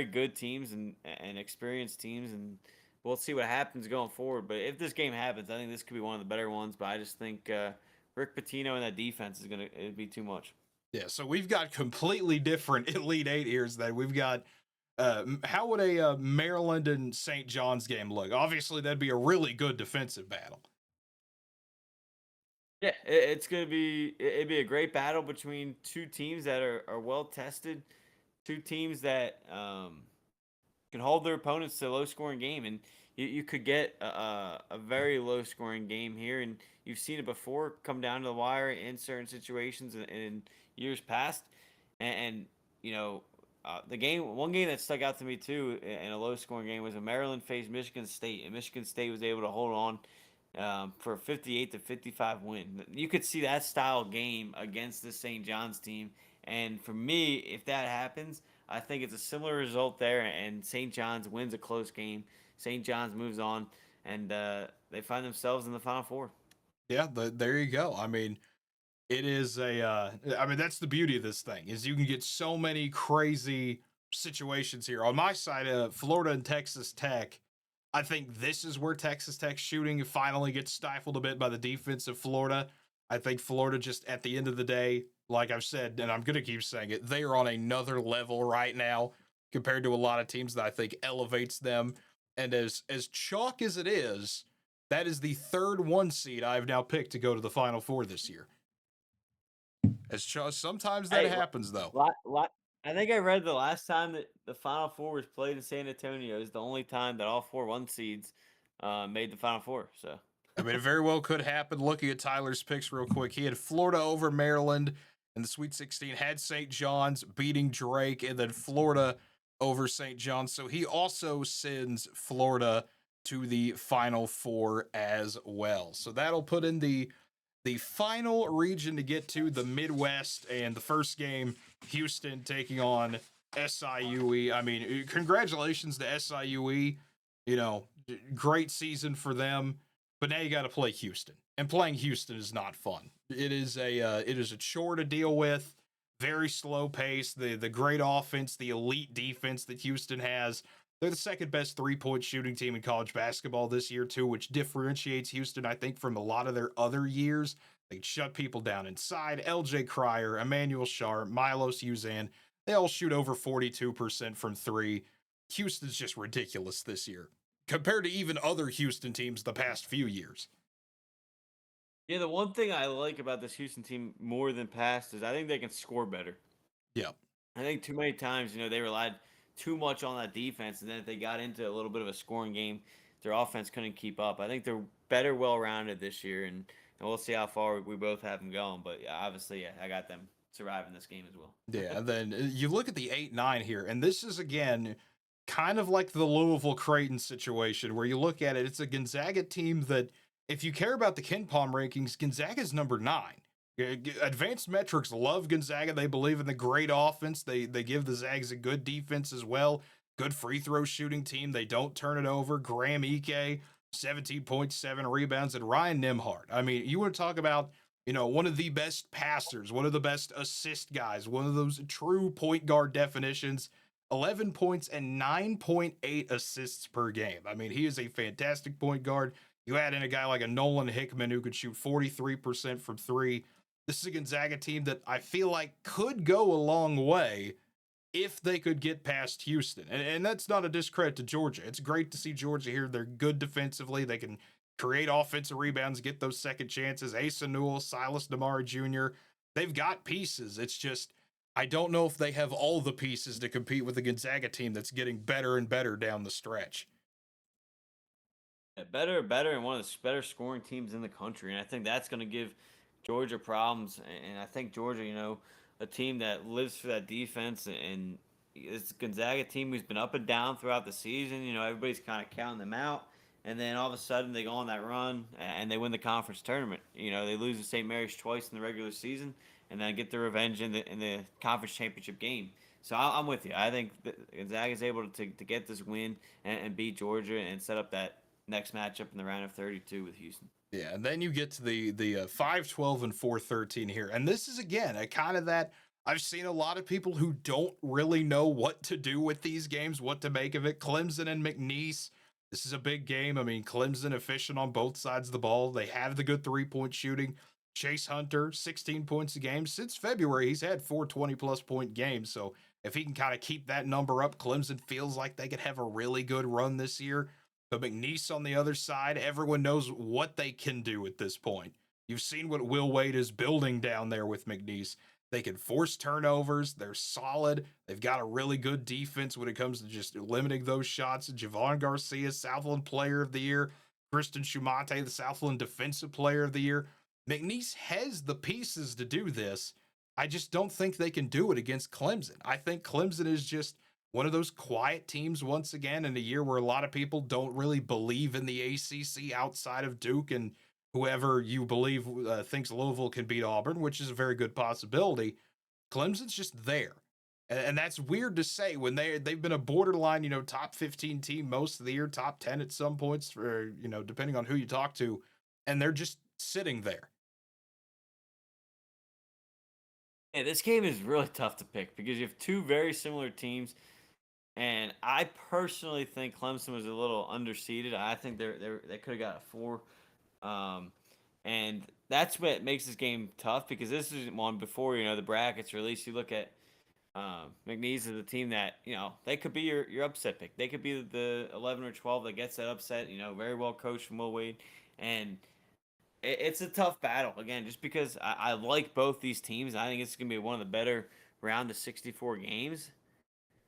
good teams and experienced teams, and we'll see what happens going forward. But if this game happens, I think this could be one of the better ones. But I just think Rick Pitino and that defense is gonna it'd be too much. Yeah, so we've got completely different Elite Eight here. That we've got. How would a Maryland and St. John's game look? Obviously, that'd be a really good defensive battle. Yeah, it'd be a great battle between two teams that are well tested, two teams that can hold their opponents to a low scoring game, and you could get a very low scoring game here, and you've seen it before come down to the wire in certain situations in years past, and one game that stuck out to me too in a low scoring game was when Maryland faced Michigan State, and Michigan State was able to hold on for a 58-55 win. You could see that style game against the St. John's team, and for me, if that happens, I think it's a similar result there, and St. John's wins a close game. St. John's moves on, and they find themselves in the Final Four. Yeah, there you go. I mean, it is a. I mean, that's the beauty of this thing is you can get so many crazy situations here. On my side, Florida and Texas Tech. I think this is where Texas Tech's shooting finally gets stifled a bit by the defense of Florida. I think Florida just at the end of the day, like I've said, and I'm going to keep saying it, they are on another level right now compared to a lot of teams that I think elevates them. And as chalk as it is, that is the third one seed I've now picked to go to the Final Four this year. Sometimes that happens though. I think I read the last time that the Final Four was played in San Antonio is the only time that all 4 1 seeds made the Final Four. So I mean, it very well could happen. Looking at Tyler's picks real quick, he had Florida over Maryland in the Sweet 16, had St. John's beating Drake, and then Florida over St. John's. So he also sends Florida to the Final Four as well. So that'll put in the final region to get to, the Midwest, and the first game, Houston taking on SIUE. I mean, congratulations to SIUE. Great season for them. But now you got to play Houston, and playing Houston is not fun. It is a chore to deal with. Very slow pace. The great offense, the elite defense that Houston has. They're the second best 3-point shooting team in college basketball this year too, which differentiates Houston, I think, from a lot of their other years. They shut people down inside. LJ Cryer, Emmanuel Sharp, Milos Uzan, they all shoot over 42% from three. Houston's just ridiculous this year compared to even other Houston teams the past few years. yeah, the one thing I like about this Houston team more than past is I think they can score better. Yeah. I think too many times, they relied too much on that defense, and then if they got into a little bit of a scoring game, their offense couldn't keep up. I think they're better, well-rounded this year, and we'll see how far we both have them going. But obviously, yeah, I got them surviving this game as well. Yeah, and then you look at the 8-9 here, and this is, again, kind of like the Louisville Creighton situation, where you look at it, it's a Gonzaga team that, if you care about the KenPom rankings, Gonzaga's number 9. Advanced metrics love Gonzaga. They believe in the great offense. They give the Zags a good defense as well. Good free throw shooting team. They don't turn it over. Graham Ike, 17.7 rebounds, and Ryan Nimhart. I mean, you want to talk about, one of the best passers, one of the best assist guys, one of those true point guard definitions. 11 points and 9.8 assists per game. I mean, he is a fantastic point guard. You add in a guy like a Nolan Hickman who could shoot 43% from three. This is a Gonzaga team that I feel like could go a long way if they could get past Houston. And that's not a discredit to Georgia. It's great to see Georgia here. They're good defensively. They can create offensive rebounds, get those second chances. Asa Newell, Silas Damari Jr., they've got pieces. It's just, I don't know if they have all the pieces to compete with the Gonzaga team that's getting better and better down the stretch. Yeah, better, and one of the better scoring teams in the country. And I think that's going to give Georgia problems, and I think Georgia, a team that lives for that defense, and it's Gonzaga team who's been up and down throughout the season. Everybody's kind of counting them out, and then all of a sudden they go on that run and they win the conference tournament. They lose to St. Mary's twice in the regular season, and then get their revenge in the conference championship game. So I'm with you. I think Gonzaga is able to get this win and beat Georgia and set up that next matchup in the round of 32 with Houston. Yeah, and then you get to the 5-12 and 4-13 here. And this is again a kind of that I've seen a lot of people who don't really know what to do with these games, what to make of it. Clemson and McNeese. This is a big game. I mean, Clemson efficient on both sides of the ball. They have the good 3-point shooting. Chase Hunter, 16 points a game. Since February, he's had 4 plus point games. So if he can kind of keep that number up, Clemson feels like they could have a really good run this year. But McNeese on the other side, everyone knows what they can do at this point. You've seen what Will Wade is building down there with McNeese. They can force turnovers. They're solid. They've got a really good defense when it comes to just limiting those shots. Javon Garcia, Southland Player of the Year. Kristen Shumate, the Southland Defensive Player of the Year. McNeese has the pieces to do this. I just don't think they can do it against Clemson. I think Clemson is just one of those quiet teams once again in a year where a lot of people don't really believe in the ACC outside of Duke and whoever you believe thinks Louisville can beat Auburn, which is a very good possibility. Clemson's just there. And that's weird to say when they've been a borderline, top 15 team most of the year, top 10 at some points for, depending on who you talk to, and they're just sitting there. Yeah, this game is really tough to pick because you have two very similar teams, and I personally think Clemson was a little underseeded. I think they could have got a 4, um, and that's what makes this game tough because this is one before the brackets release. You look at McNeese is a team that they could be your upset pick. They could be the 11 or 12 that gets that upset. Very well coached from Will Wade, and it's a tough battle again, just because I like both these teams. I think it's gonna be one of the better round of 64 games.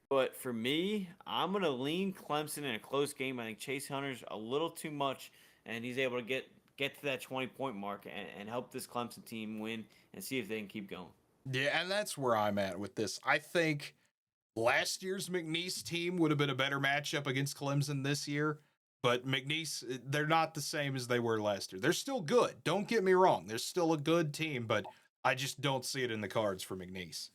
But for me, I'm gonna lean Clemson in a close game. I think Chase Hunter's a little too much, and he's able to get to that 20-point mark and help this Clemson team win and see if they can keep going. Yeah, and that's where I'm at with this. I think last year's McNeese team would have been a better matchup against Clemson this year, but McNeese, they're not the same as they were last year. They're still good. Don't get me wrong. They're still a good team, but I just don't see it in the cards for McNeese.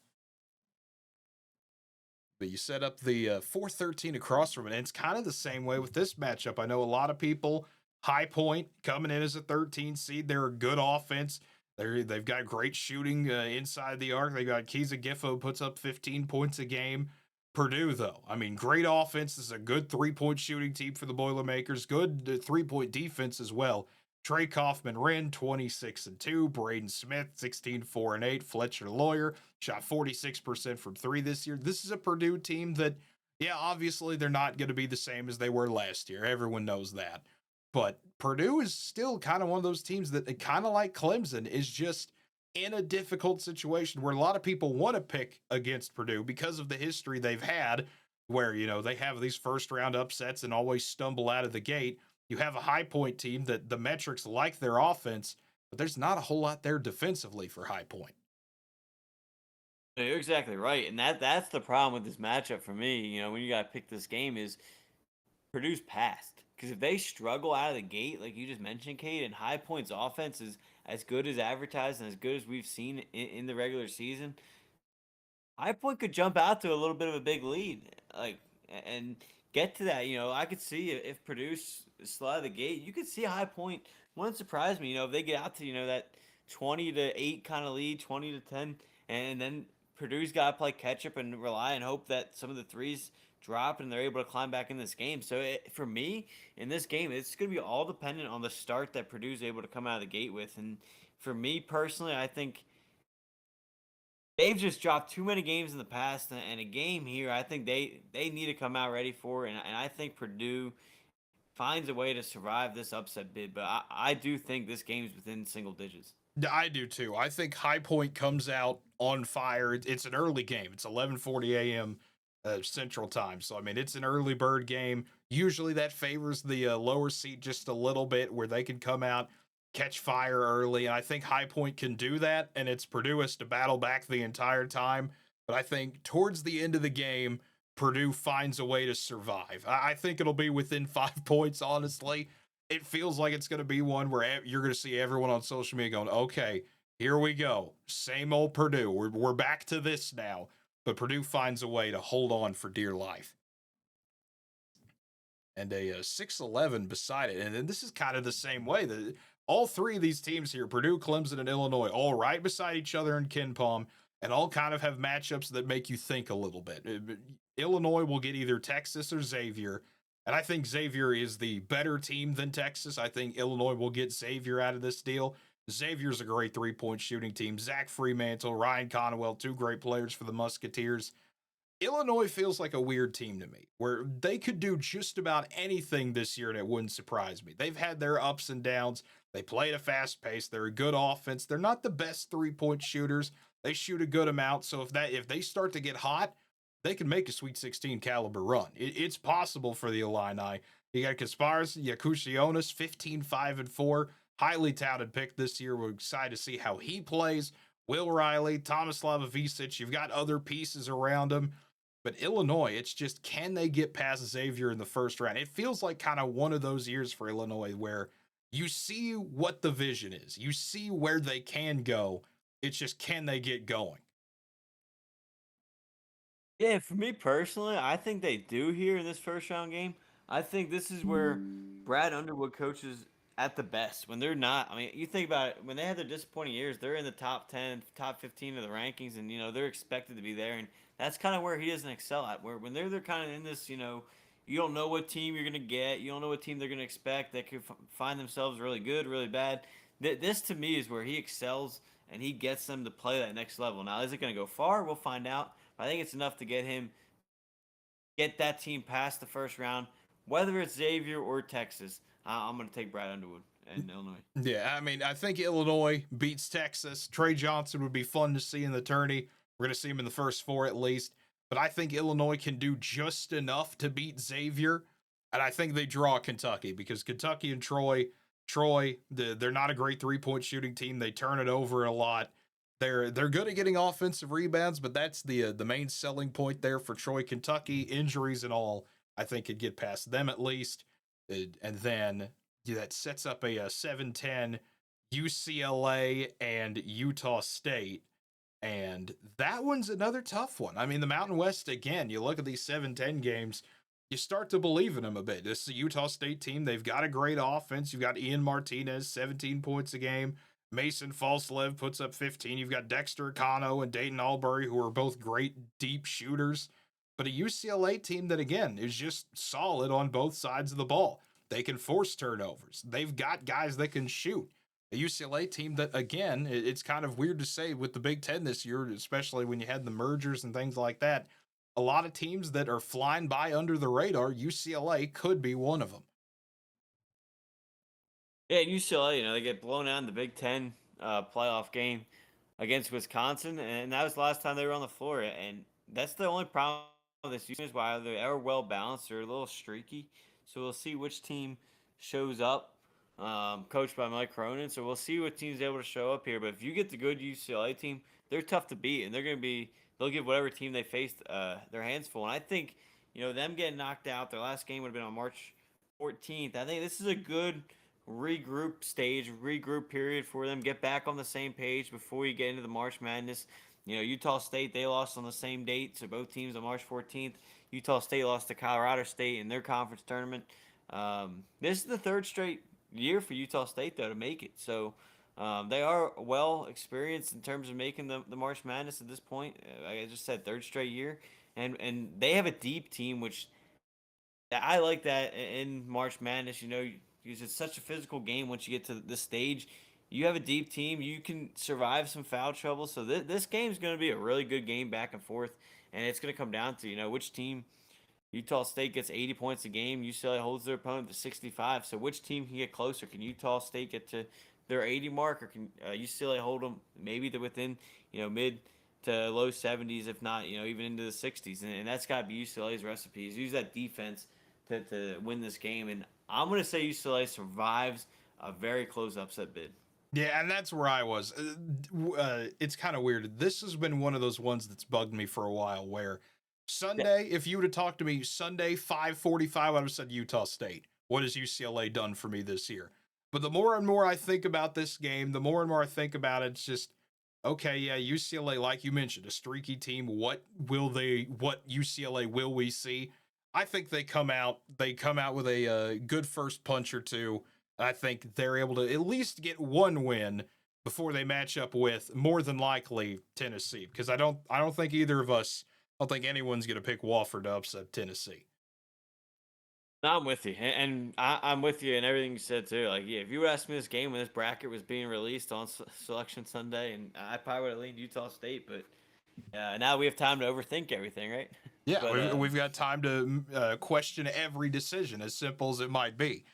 But you set up the 4-13 across from it, and it's kind of the same way with this matchup. I know a lot of people, High Point coming in as a 13 seed. They're a good offense. They've got great shooting inside the arc. They got Kiza Giffo puts up 15 points a game. Purdue, though, I mean, great offense. This is a good 3-point shooting team for the Boilermakers. Good 3-point defense as well. Trey Kaufman Wren, 26-2. Braden Smith, 16-4-8. Fletcher Lawyer shot 46% from 3 this year. This is a Purdue team that, yeah, obviously they're not going to be the same as they were last year. Everyone knows that. But Purdue is still kind of one of those teams that, kind of like Clemson, is just in a difficult situation where a lot of people want to pick against Purdue because of the history they've had where, they have these first round upsets and always stumble out of the gate. You have a High Point team that the metrics like their offense, but there's not a whole lot there defensively for High Point. You're exactly right, and that's the problem with this matchup for me. When you got to pick this game is Purdue's past. Because if they struggle out of the gate, like you just mentioned, Cade, and High Point's offense is as good as advertised and as good as we've seen in the regular season, High Point could jump out to a little bit of a big lead, and get to that. I could see if Purdue's slow out of the gate, you could see High Point. Wouldn't surprise me. If they get out to that 20-8 kind of lead, 20-10, and then Purdue's got to play catch up and rely and hope that some of the threes drop and they're able to climb back in this game. So for me, in this game, it's going to be all dependent on the start that Purdue's able to come out of the gate with. And for me personally, I think they've just dropped too many games in the past, and a game here, I think they need to come out ready for, and I think Purdue finds a way to survive this upset bid. But I do think this game's within single digits. I do too. I think High Point comes out on fire. It's an early game. It's 11:40 a.m. Central Time. So, I mean, it's an early bird game. Usually that favors the lower seed just a little bit where they can come out catch fire early. And I think High Point can do that. And it's Purdue has to battle back the entire time. But I think towards the end of the game, Purdue finds a way to survive. I think it'll be within 5 points, honestly. It feels like it's going to be one where you're going to see everyone on social media going, okay, here we go. Same old Purdue. We're back to this now. But Purdue finds a way to hold on for dear life. And a 6-11 beside it. And then this is kind of the same way. All three of these teams here, Purdue, Clemson, and Illinois, all right beside each other in Ken Palm, and all kind of have matchups that make you think a little bit. Illinois will get either Texas or Xavier, and I think Xavier is the better team than Texas. I think Illinois will get Xavier out of this deal. Xavier's a great three-point shooting team. Zach Fremantle, Ryan Conwell, two great players for the Musketeers. Illinois feels like a weird team to me, where they could do just about anything this year and it wouldn't surprise me. They've had their ups and downs. They play at a fast pace. They're a good offense. They're not the best three-point shooters. They shoot a good amount. So if they start to get hot, they can make a Sweet 16 caliber run. It's possible for the Illini. You got Kasparas, Yakushionis, 15-5-4, highly touted pick this year. We're excited to see how he plays. Will Riley, Tomislav Ivicic, you've got other pieces around him. But Illinois, it's just, can they get past Xavier in the first round? It feels like kind of one of those years for Illinois where you see what the vision is. You see where they can go. It's just, can they get going? Yeah, for me personally, I think they do here in this first round game. I think this is where Brad Underwood coaches at the best when they're not. I mean, you think about it, when they had their disappointing years, they're in the top 10, top 15 of the rankings, and they're expected to be there. And that's kind of where he doesn't excel at. Where when they're kind of in this, you don't know what team you're gonna get, you don't know what team they're gonna expect. They could find themselves really good, really bad. This to me is where he excels and he gets them to play that next level. Now, is it gonna go far? We'll find out. I think it's enough to get that team past the first round, whether it's Xavier or Texas. I'm going to take Brad Underwood and Illinois. Yeah, I mean, I think Illinois beats Texas. Trey Johnson would be fun to see in the tourney. We're going to see him in the first four at least. But I think Illinois can do just enough to beat Xavier. And I think they draw Kentucky because Kentucky and Troy, they're not a great three-point shooting team. They turn it over a lot. They're good at getting offensive rebounds, but that's the main selling point there for Troy. Kentucky, injuries and all, I think could get past them at least. And then that sets up a 7-10 UCLA and Utah State. And that one's another tough one. I mean, the Mountain West, again, you look at these 7-10 games, you start to believe in them a bit. This is a Utah State team. They've got a great offense. You've got Ian Martinez, 17 points a game. Mason Falslev puts up 15. You've got Dexter Kano and Dayton Albury, who are both great deep shooters. But a UCLA team that, again, is just solid on both sides of the ball. They can force turnovers. They've got guys that can shoot. A UCLA team that, again, it's kind of weird to say with the Big Ten this year, especially when you had the mergers and things like that. A lot of teams that are flying by under the radar, UCLA could be one of them. Yeah, UCLA, they get blown out in the Big Ten playoff game against Wisconsin, and that was the last time they were on the floor. And that's the only problem with this season is why they are well balanced. They're a little streaky, so we'll see which team shows up, coached by Mike Cronin. So we'll see what team's able to show up here. But if you get the good UCLA team, they're tough to beat, and they'll give whatever team they face their hands full. And I think them getting knocked out, their last game would have been on March 14th. I think this is a good regroup period for them. Get back on the same page before you get into the March Madness. Utah State, they lost on the same date, so both teams on March 14th. Utah State lost to Colorado State in their conference tournament. This is the third straight year for Utah State, though, to make it. So they are well experienced in terms of making the March Madness at this point. Like I just said, third straight year. And they have a deep team, which I like that in March Madness, because it's such a physical game once you get to this stage. You have a deep team. You can survive some foul trouble. So this game is going to be a really good game back and forth. And it's going to come down to, which team. Utah State gets 80 points a game. UCLA holds their opponent to 65. So which team can get closer? Can Utah State get to their 80 mark, or can UCLA hold them maybe to within, mid to low 70s, if not, even into the 60s? And that's got to be UCLA's recipe, is use that defense to win this game. And I'm going to say UCLA survives a very close upset bid. Yeah, and that's where I was. It's kind of weird. This has been one of those ones that's bugged me for a while. Where Yeah. Sunday, if you would have talked to me Sunday 5:45, I would have said Utah State. What has UCLA done for me this year? But the more and more I think about this game, the more and more I think about it, it's just okay. Yeah, UCLA, like you mentioned, a streaky team. What will they? What UCLA will we see? I think they come out. They come out with a good first punch or two. I think they're able to at least get one win before they match up with more than likely Tennessee. Because I don't think either of us, I don't think anyone's going to pick Wofford to upset Tennessee. No, I'm with you, and I'm with you in everything you said too. Like, yeah, if you asked me this game when this bracket was being released on Selection Sunday, and I probably would have leaned Utah State, but now we have time to overthink everything, right? Yeah, But we've got time to question every decision, as simple as it might be.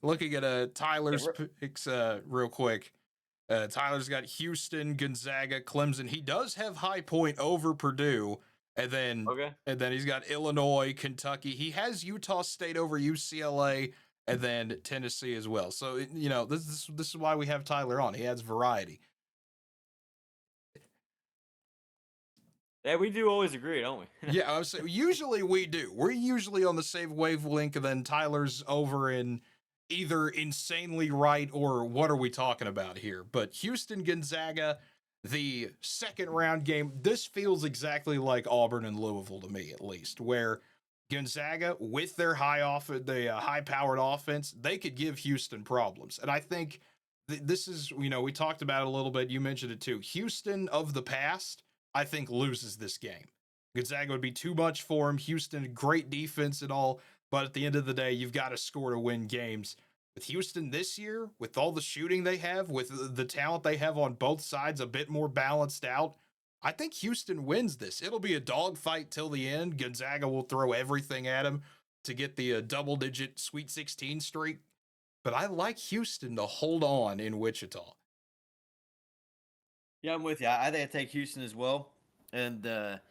Looking at yeah, Tyler's picks real quick. Tyler's got Houston, Gonzaga, Clemson. He does have High Point over Purdue, and then okay. and then he's got Illinois, Kentucky. He has Utah State over UCLA, and then Tennessee as well. So this is why we have Tyler on. He adds variety. Yeah, we do always agree, don't we? Yeah, I was saying, usually we do. We're usually on the same wavelength, and then Tyler's over in either insanely right or what are we talking about here? But Houston Gonzaga, the second round game, this feels exactly like Auburn and Louisville to me, at least, where Gonzaga with their high powered offense, they could give Houston problems, and I think this is we talked about it a little bit. You mentioned it too. Houston of the past, I think, loses this game. Gonzaga would be too much for him. Houston, great defense and all, but at the end of the day, you've got to score to win games. With Houston this year, with all the shooting they have, with the talent they have on both sides, a bit more balanced out, I think Houston wins this. It'll be a dogfight till the end. Gonzaga will throw everything at him to get the double-digit Sweet 16 streak, but I like Houston to hold on in Wichita. Yeah, I'm with you. I think I take Houston as well, and they're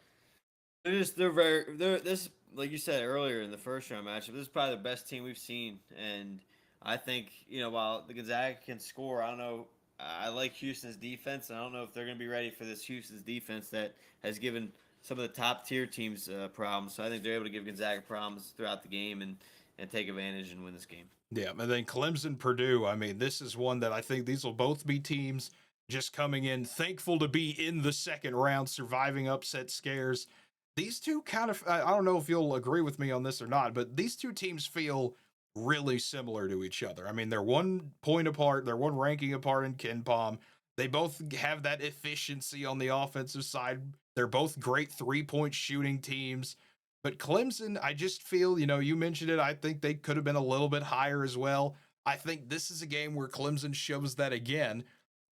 this like you said earlier in the first round matchup. This is probably the best team we've seen, and I think while the Gonzaga can score, I don't know. I like Houston's defense. And I don't know if they're going to be ready for this Houston's defense that has given some of the top tier teams problems. So I think they're able to give Gonzaga problems throughout the game and take advantage and win this game. Yeah, and then Clemson, Purdue. I mean, this is one that I think these will both be teams just coming in thankful to be in the second round, surviving upset scares. These two kind of, I don't know if you'll agree with me on this or not, but these two teams feel really similar to each other. I mean, they're 1 point apart, they're one ranking apart in KenPom. They both have that efficiency on the offensive side. They're both great 3-point shooting teams. But Clemson, I just feel, you mentioned it. I think they could have been a little bit higher as well. I think this is a game where Clemson shows that again.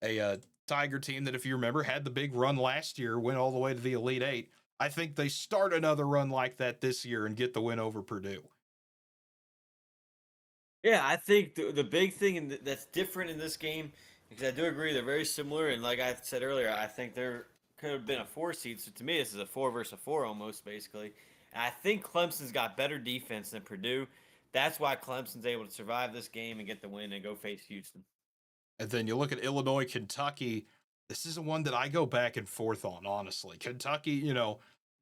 A Tiger team that, if you remember, had the big run last year, went all the way to the Elite Eight. I think they start another run like that this year and get the win over Purdue. Yeah, I think the big thing that's different in this game, because I do agree they're very similar, and like I said earlier, I think there could have been a 4 seed. So to me, this is a 4 versus 4 almost basically. And I think Clemson's got better defense than Purdue. That's why Clemson's able to survive this game and get the win and go face Houston. And then you look at Illinois, Kentucky. This is a one that I go back and forth on, honestly. Kentucky,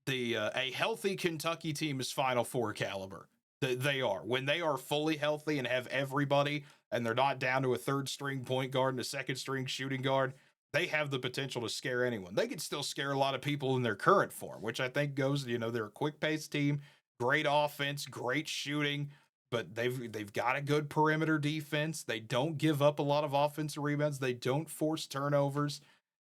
the a healthy Kentucky team is Final Four caliber. They are. When they are fully healthy and have everybody, and they're not down to a third string point guard and a second string shooting guard, they have the potential to scare anyone. They could still scare a lot of people in their current form, which I think goes, they're a quick paced team, great offense, great shooting, but they've got a good perimeter defense. They don't give up a lot of offensive rebounds. They don't force turnovers.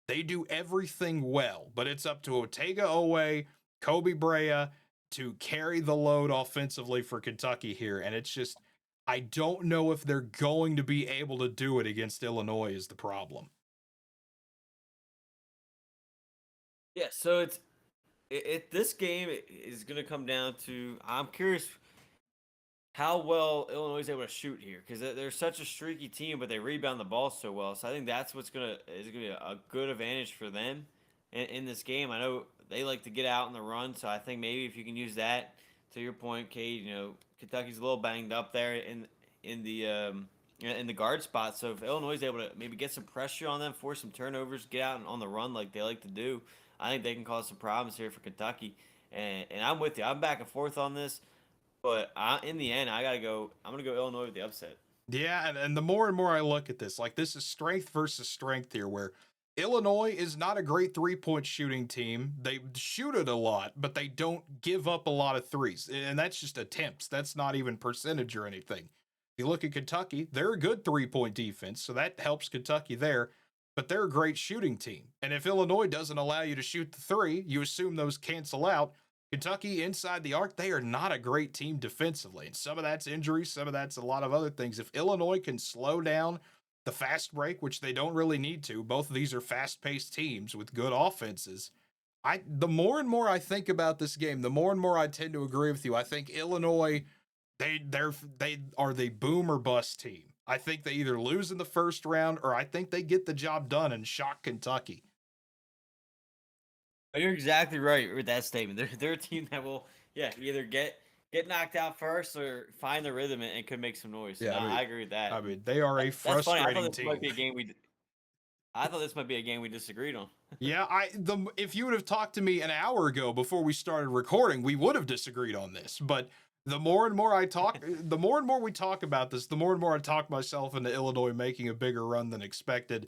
They do everything well, but it's up to Otega Owe, Kobe Brea to carry the load offensively for Kentucky here. And it's just, I don't know if they're going to be able to do it against Illinois is the problem. Yeah, so this game is going to come down to, I'm curious how well Illinois is able to shoot here, because they're such a streaky team, but they rebound the ball so well. So I think that's what's gonna be a good advantage for them in this game. I know they like to get out in the run, so I think maybe if you can use that, to your point, Cade, Kentucky's a little banged up there in the in the guard spot. So if Illinois is able to maybe get some pressure on them, force some turnovers, get out on the run like they like to do, I think they can cause some problems here for Kentucky. And I'm with you. I'm back and forth on this, but in the end, I gotta go. I'm gonna go Illinois with the upset. Yeah, and the more and more I look at this, like this is strength versus strength here, where Illinois is not a great 3-point shooting team. They shoot it a lot, but they don't give up a lot of threes. And that's just attempts. That's not even percentage or anything. If you look at Kentucky, they're a good 3-point defense, so that helps Kentucky there. But they're a great shooting team. And if Illinois doesn't allow you to shoot the three, you assume those cancel out. Kentucky inside the arc, they are not a great team defensively. And some of that's injury, some of that's a lot of other things. If Illinois can slow down the fast break, which they don't really need to, both of these are fast-paced teams with good offenses. The more and more I think about this game, the more and more I tend to agree with you. I think Illinois, they are the boom or bust team. I think they either lose in the first round or I think they get the job done and shock Kentucky. You're exactly right with that statement. They're a team that will, yeah, either get knocked out first or find the rhythm and could make some noise. Yeah, No, I agree with that. I mean, they are a That's funny. frustrating team. I thought this might be a game we disagreed on. Yeah, if you would have talked to me an hour ago before we started recording, we would have disagreed on this. But the more and more I talk, the more and more we talk about this, the more and more I talk myself into Illinois making a bigger run than expected.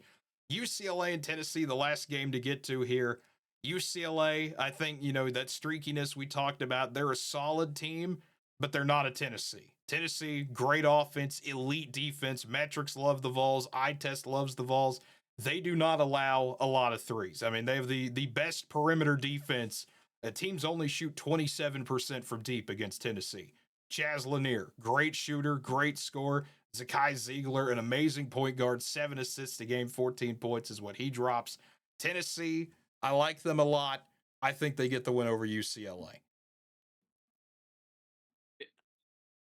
UCLA and Tennessee, the last game to get to here. UCLA, I think, that streakiness we talked about, they're a solid team, but they're not a Tennessee. Tennessee, great offense, elite defense. Metrics love the Vols. Eye test loves the Vols. They do not allow a lot of threes. I mean, they have the best perimeter defense. Teams only shoot 27% from deep against Tennessee. Chaz Lanier, great shooter, great scorer. Zakai Ziegler, an amazing point guard, 7 assists a game, 14 points is what he drops. Tennessee, I like them a lot. I think they get the win over UCLA.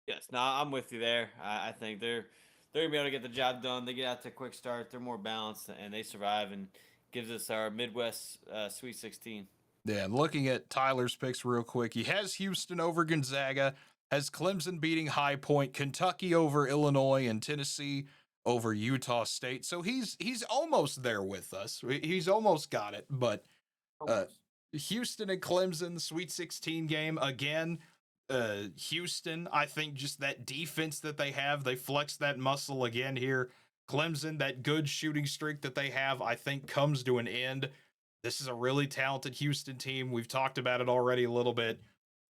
Yes, no, I'm with you there. I think they're gonna be able to get the job done. They get out to a quick start. They're more balanced and they survive and gives us our Midwest Sweet 16. Yeah, and looking at Tyler's picks real quick, he has Houston over Gonzaga, has Clemson beating High Point, Kentucky over Illinois, and Tennessee over Utah State. So he's almost there with us. He's almost got it, but Houston and Clemson, Sweet 16 game again. Houston, I think just that defense that they have, they flex that muscle again here. Clemson, that good shooting streak that they have, I think comes to an end. This is a really talented Houston team. We've talked about it already a little bit.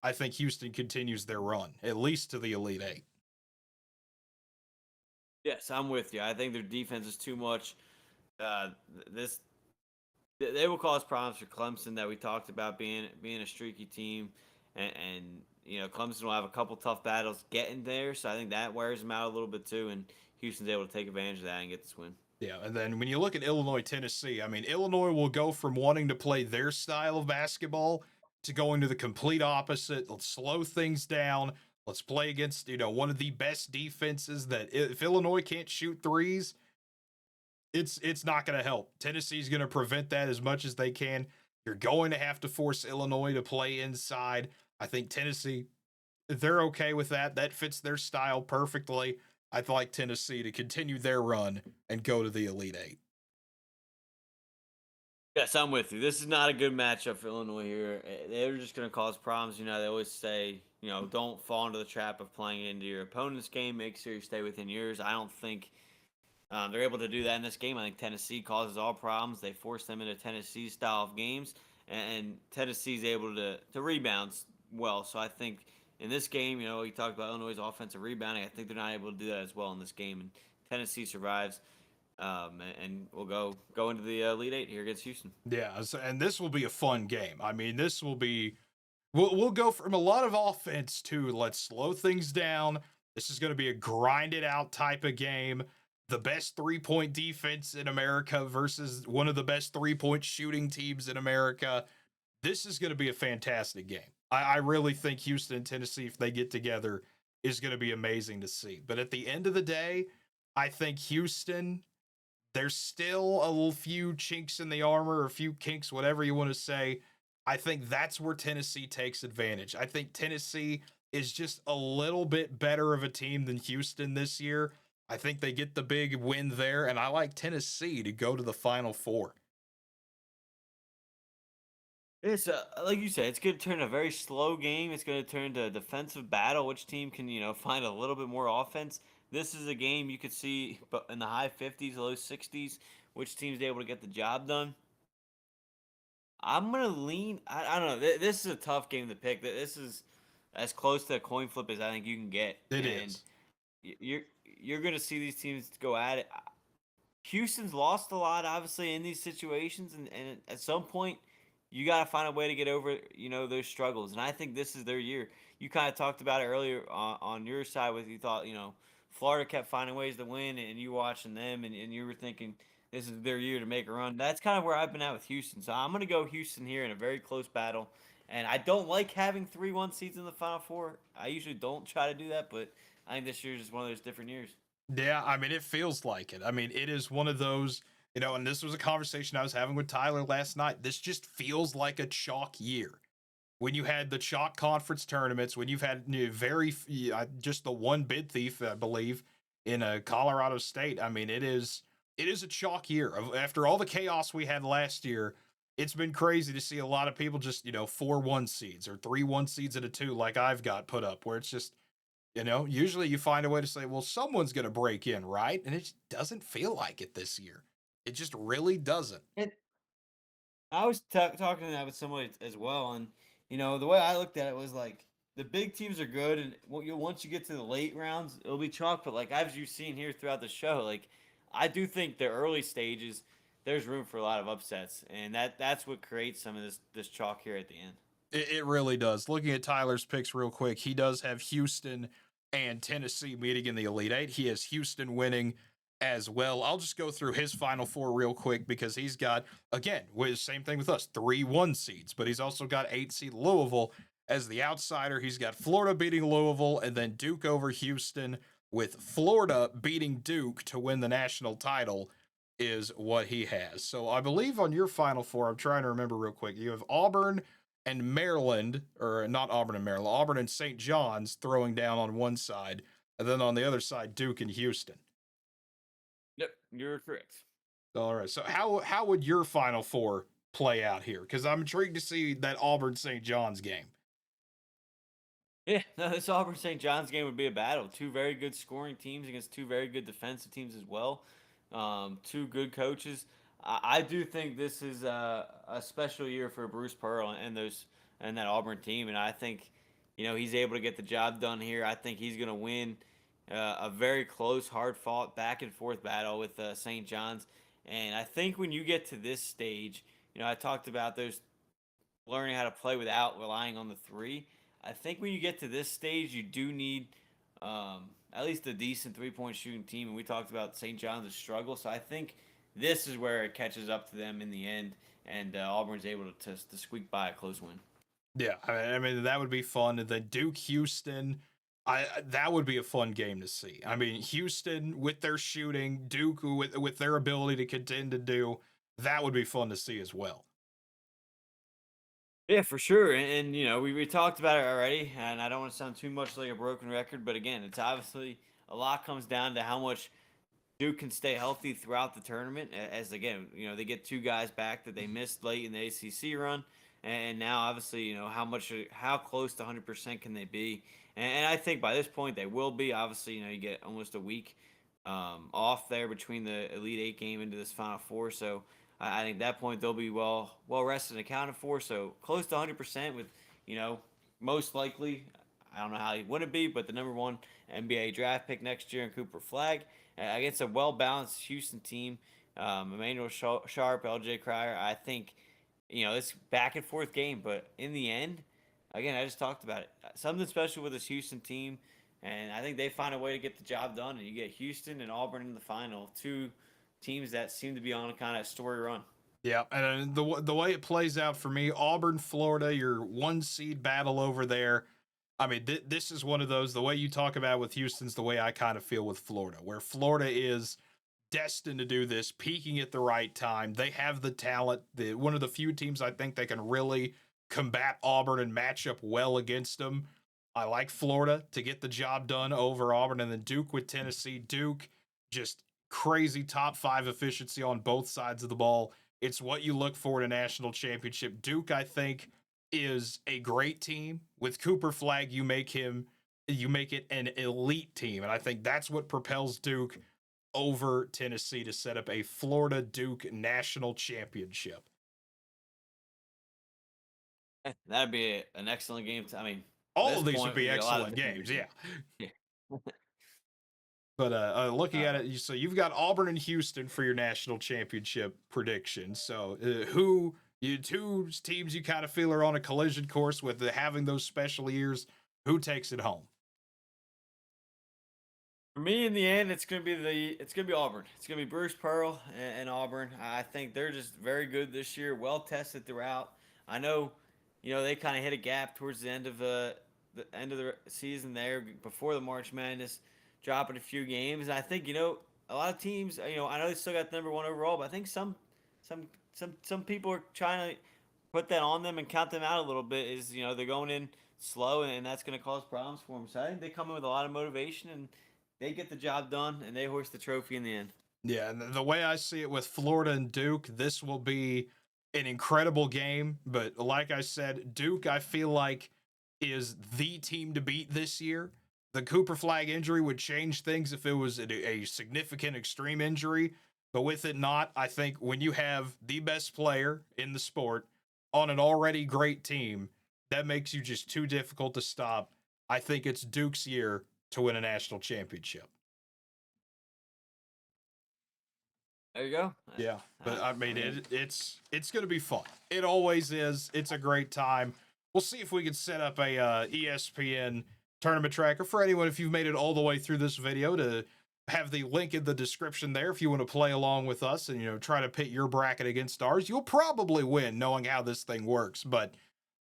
I think Houston continues their run, at least to the Elite Eight. Yes, I'm with you. I think their defense is too much. This they will cause problems for Clemson that we talked about being a streaky team, and Clemson will have a couple tough battles getting there. So I think that wears them out a little bit too, and Houston's able to take advantage of that and get this win. Yeah, and then when you look at Illinois, Tennessee, I mean, Illinois will go from wanting to play their style of basketball to going to the complete opposite. Let's slow things down. Let's play against, one of the best defenses that if Illinois can't shoot threes, it's not going to help. Tennessee's going to prevent that as much as they can. You're going to have to force Illinois to play inside. I think Tennessee, they're okay with that. That fits their style perfectly. I'd like Tennessee to continue their run and go to the Elite Eight. Yes, I'm with you. This is not a good matchup for Illinois here. They're just going to cause problems. They always say, don't fall into the trap of playing into your opponent's game. Make sure you stay within yours. I don't think they're able to do that in this game. I think Tennessee causes all problems. They force them into Tennessee style of games, and Tennessee's able to rebound well. So I think in this game, we talked about Illinois' offensive rebounding. I think they're not able to do that as well in this game, and Tennessee survives. And we'll go into the Elite Eight here against Houston. Yeah, and this will be a fun game. I mean, this will be. We'll go from a lot of offense to let's slow things down. This is going to be a grinded out type of game. The best 3-point defense in America versus one of the best 3-point shooting teams in America. This is going to be a fantastic game. I really think Houston and Tennessee, if they get together, is going to be amazing to see. But at the end of the day, I think Houston, there's still a few chinks in the armor, a few kinks, whatever you want to say. I think that's where Tennessee takes advantage. I think Tennessee is just a little bit better of a team than Houston this year. I think they get the big win there, and I like Tennessee to go to the Final Four. It's like you said, it's going to turn a very slow game. It's going to turn to a defensive battle. Which team can find a little bit more offense? This is a game you could see in the high 50s, low 60s. Which team's able to get the job done? I'm gonna lean. I don't know. This is a tough game to pick. This is as close to a coin flip as I think you can get, It and is. you're gonna see these teams go at it. Houston's lost a lot, obviously, in these situations, and at some point, you got to find a way to get over, those struggles. And I think this is their year. You kind of talked about it earlier on your side with you thought, Florida kept finding ways to win, and you watching them, and you were thinking this is their year to make a run. That's kind of where I've been at with Houston. So I'm going to go Houston here in a very close battle. And I don't like having 3-1 seeds in the Final Four. I usually don't try to do that, but I think this year is just one of those different years. Yeah, I mean, it feels like it. I mean, it is one of those, and this was a conversation I was having with Tyler last night. This just feels like a chalk year. When you had the chalk conference tournaments, when you've had just the one bid thief, I believe, in Colorado State. I mean, it is a chalk year. After all the chaos we had last year, it's been crazy to see a lot of people just 4-1 seeds or 3-1 seeds at a two like I've got put up, where it's just usually you find a way to say, well, someone's going to break in, right? And it just doesn't feel like it this year. It just really doesn't. And I was talking to that with somebody as well, and the way I looked at it was like the big teams are good, and once you get to the late rounds, it'll be chalk. But like as you've seen here throughout the show, like I do think the early stages there's room for a lot of upsets, and that's what creates some of this chalk here at the end. It really does. Looking at Tyler's picks real quick, he does have Houston and Tennessee meeting in the Elite Eight. He has Houston winning as well. I'll just go through his Final Four real quick because he's got, again, with same thing with us, 3-1 seeds, but he's also got 8 seed Louisville as the outsider. He's got Florida beating Louisville and then Duke over Houston, with Florida beating Duke to win the national title is what he has. So I believe on your Final Four, I'm trying to remember real quick, you have Auburn and Maryland, or not Auburn and Maryland, Auburn and St. John's throwing down on one side, and then on the other side, Duke and Houston. Yep, you're correct. All right. So how would your Final Four play out here? Because I'm intrigued to see that Auburn St. John's game. Yeah, no, this Auburn St. John's game would be a battle. Two very good scoring teams against two very good defensive teams as well. Two good coaches. I do think this is a special year for Bruce Pearl and that Auburn team, and I think he's able to get the job done here. I think he's going to win a very close, hard fought, back and forth battle with St. John's. And I think when you get to this stage, I talked about those learning how to play without relying on the three. I think when you get to this stage, you do need at least a decent 3-point shooting team. And we talked about St. John's' struggle. So I think this is where it catches up to them in the end. And Auburn's able to squeak by a close win. Yeah, I mean that would be fun. And then Duke Houston, that would be a fun game to see. I mean Houston with their shooting, Duke with their ability to contend to do, that would be fun to see as well. Yeah, for sure. And we talked about it already, and I don't want to sound too much like a broken record, but again, it's obviously a lot comes down to how much Duke can stay healthy throughout the tournament. As again, they get two guys back that they missed late in the ACC run, and now obviously, how close to 100% can they be? And I think by this point they will be. Obviously, you get almost a week off there between the Elite Eight game into this Final Four, so I think at that point they'll be well rested and accounted for. So close to 100% with most likely. I don't know how he wouldn't be, but the number one NBA draft pick next year in Cooper Flag against a well balanced Houston team. Emmanuel Sharp, LJ Cryer. I think it's back and forth game, but in the end, again, I just talked about it. Something special with this Houston team, and I think they find a way to get the job done. And you get Houston and Auburn in the final, two teams that seem to be on a kind of story run. Yeah, and the way it plays out for me, Auburn, Florida, your 1 seed battle over there. I mean, this is one of those. The way you talk about with Houston's the way I kind of feel with Florida, where Florida is destined to do this, peaking at the right time. They have the talent. One of the few teams I think that can really combat Auburn and match up well against them. I like Florida to get the job done over Auburn, and then Duke with Tennessee. Duke, just crazy top 5 efficiency on both sides of the ball. It's what you look for in a national championship. Duke, I think, is a great team. With Cooper Flag, you make it an elite team. And I think that's what propels Duke over Tennessee to set up a Florida Duke national championship. That'd be an excellent game. I mean, all of these would be excellent games. Yeah. Yeah. But looking at it, so you've got Auburn and Houston for your national championship predictions. So who you two teams you kind of feel are on a collision course with having those special years? Who takes it home? For me, in the end, it's gonna be Auburn. It's gonna be Bruce Pearl and Auburn. I think they're just very good this year, well tested throughout. I know, they kind of hit a gap towards the end of the season there before the March Madness, dropping a few games. And I think a lot of teams. I know they still got the number one overall, but I think some people are trying to put that on them and count them out a little bit. Is they're going in slow, and that's going to cause problems for them. So I think they come in with a lot of motivation and they get the job done, and they hoist the trophy in the end. Yeah, and the way I see it with Florida and Duke, this will be an incredible game. But like I said, Duke, I feel like, is the team to beat this year. The Cooper Flag injury would change things if it was a significant extreme injury. But with it not, I think when you have the best player in the sport on an already great team, that makes you just too difficult to stop. I think it's Duke's year to win a national championship. There you go. Yeah, but I mean, it's going to be fun. It always is. It's a great time. We'll see if we can set up a ESPN tournament tracker for anyone. If you've made it all the way through this video, to have the link in the description there. If you want to play along with us and try to pit your bracket against ours, you'll probably win, knowing how this thing works. But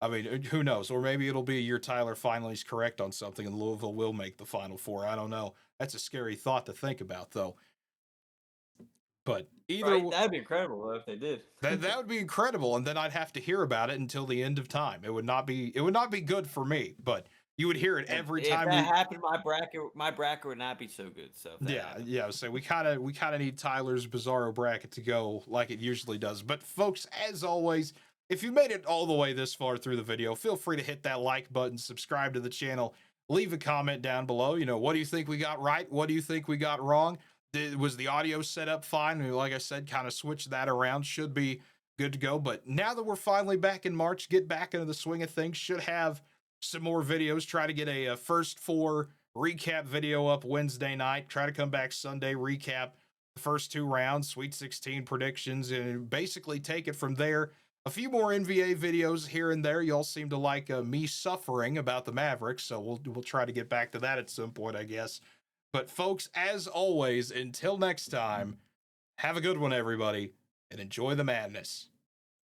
I mean, who knows? Or maybe it'll be a year Tyler finally is correct on something and Louisville will make the Final Four. I don't know. That's a scary thought to think about, though. But either that'd be incredible if they did. that would be incredible, and then I'd have to hear about it until the end of time. It would not be good for me, but you would hear it every time. If that happened, my bracket would not be so good. So yeah. So we kind of need Tyler's Bizarro bracket to go like it usually does. But folks, as always, if you made it all the way this far through the video, feel free to hit that like button, subscribe to the channel, leave a comment down below. What do you think we got right? What do you think we got wrong? Was the audio set up fine? Like I said, kind of switch that around. Should be good to go. But now that we're finally back in March, get back into the swing of things. Should have some more videos. Try to get a first four recap video up Wednesday night. Try to come back Sunday, recap the first two rounds, Sweet 16 predictions, and basically take it from there. A few more NBA videos here and there. Y'all seem to like me suffering about the Mavericks, so we'll try to get back to that at some point, I guess. But folks, as always, until next time, have a good one, everybody, and enjoy the madness.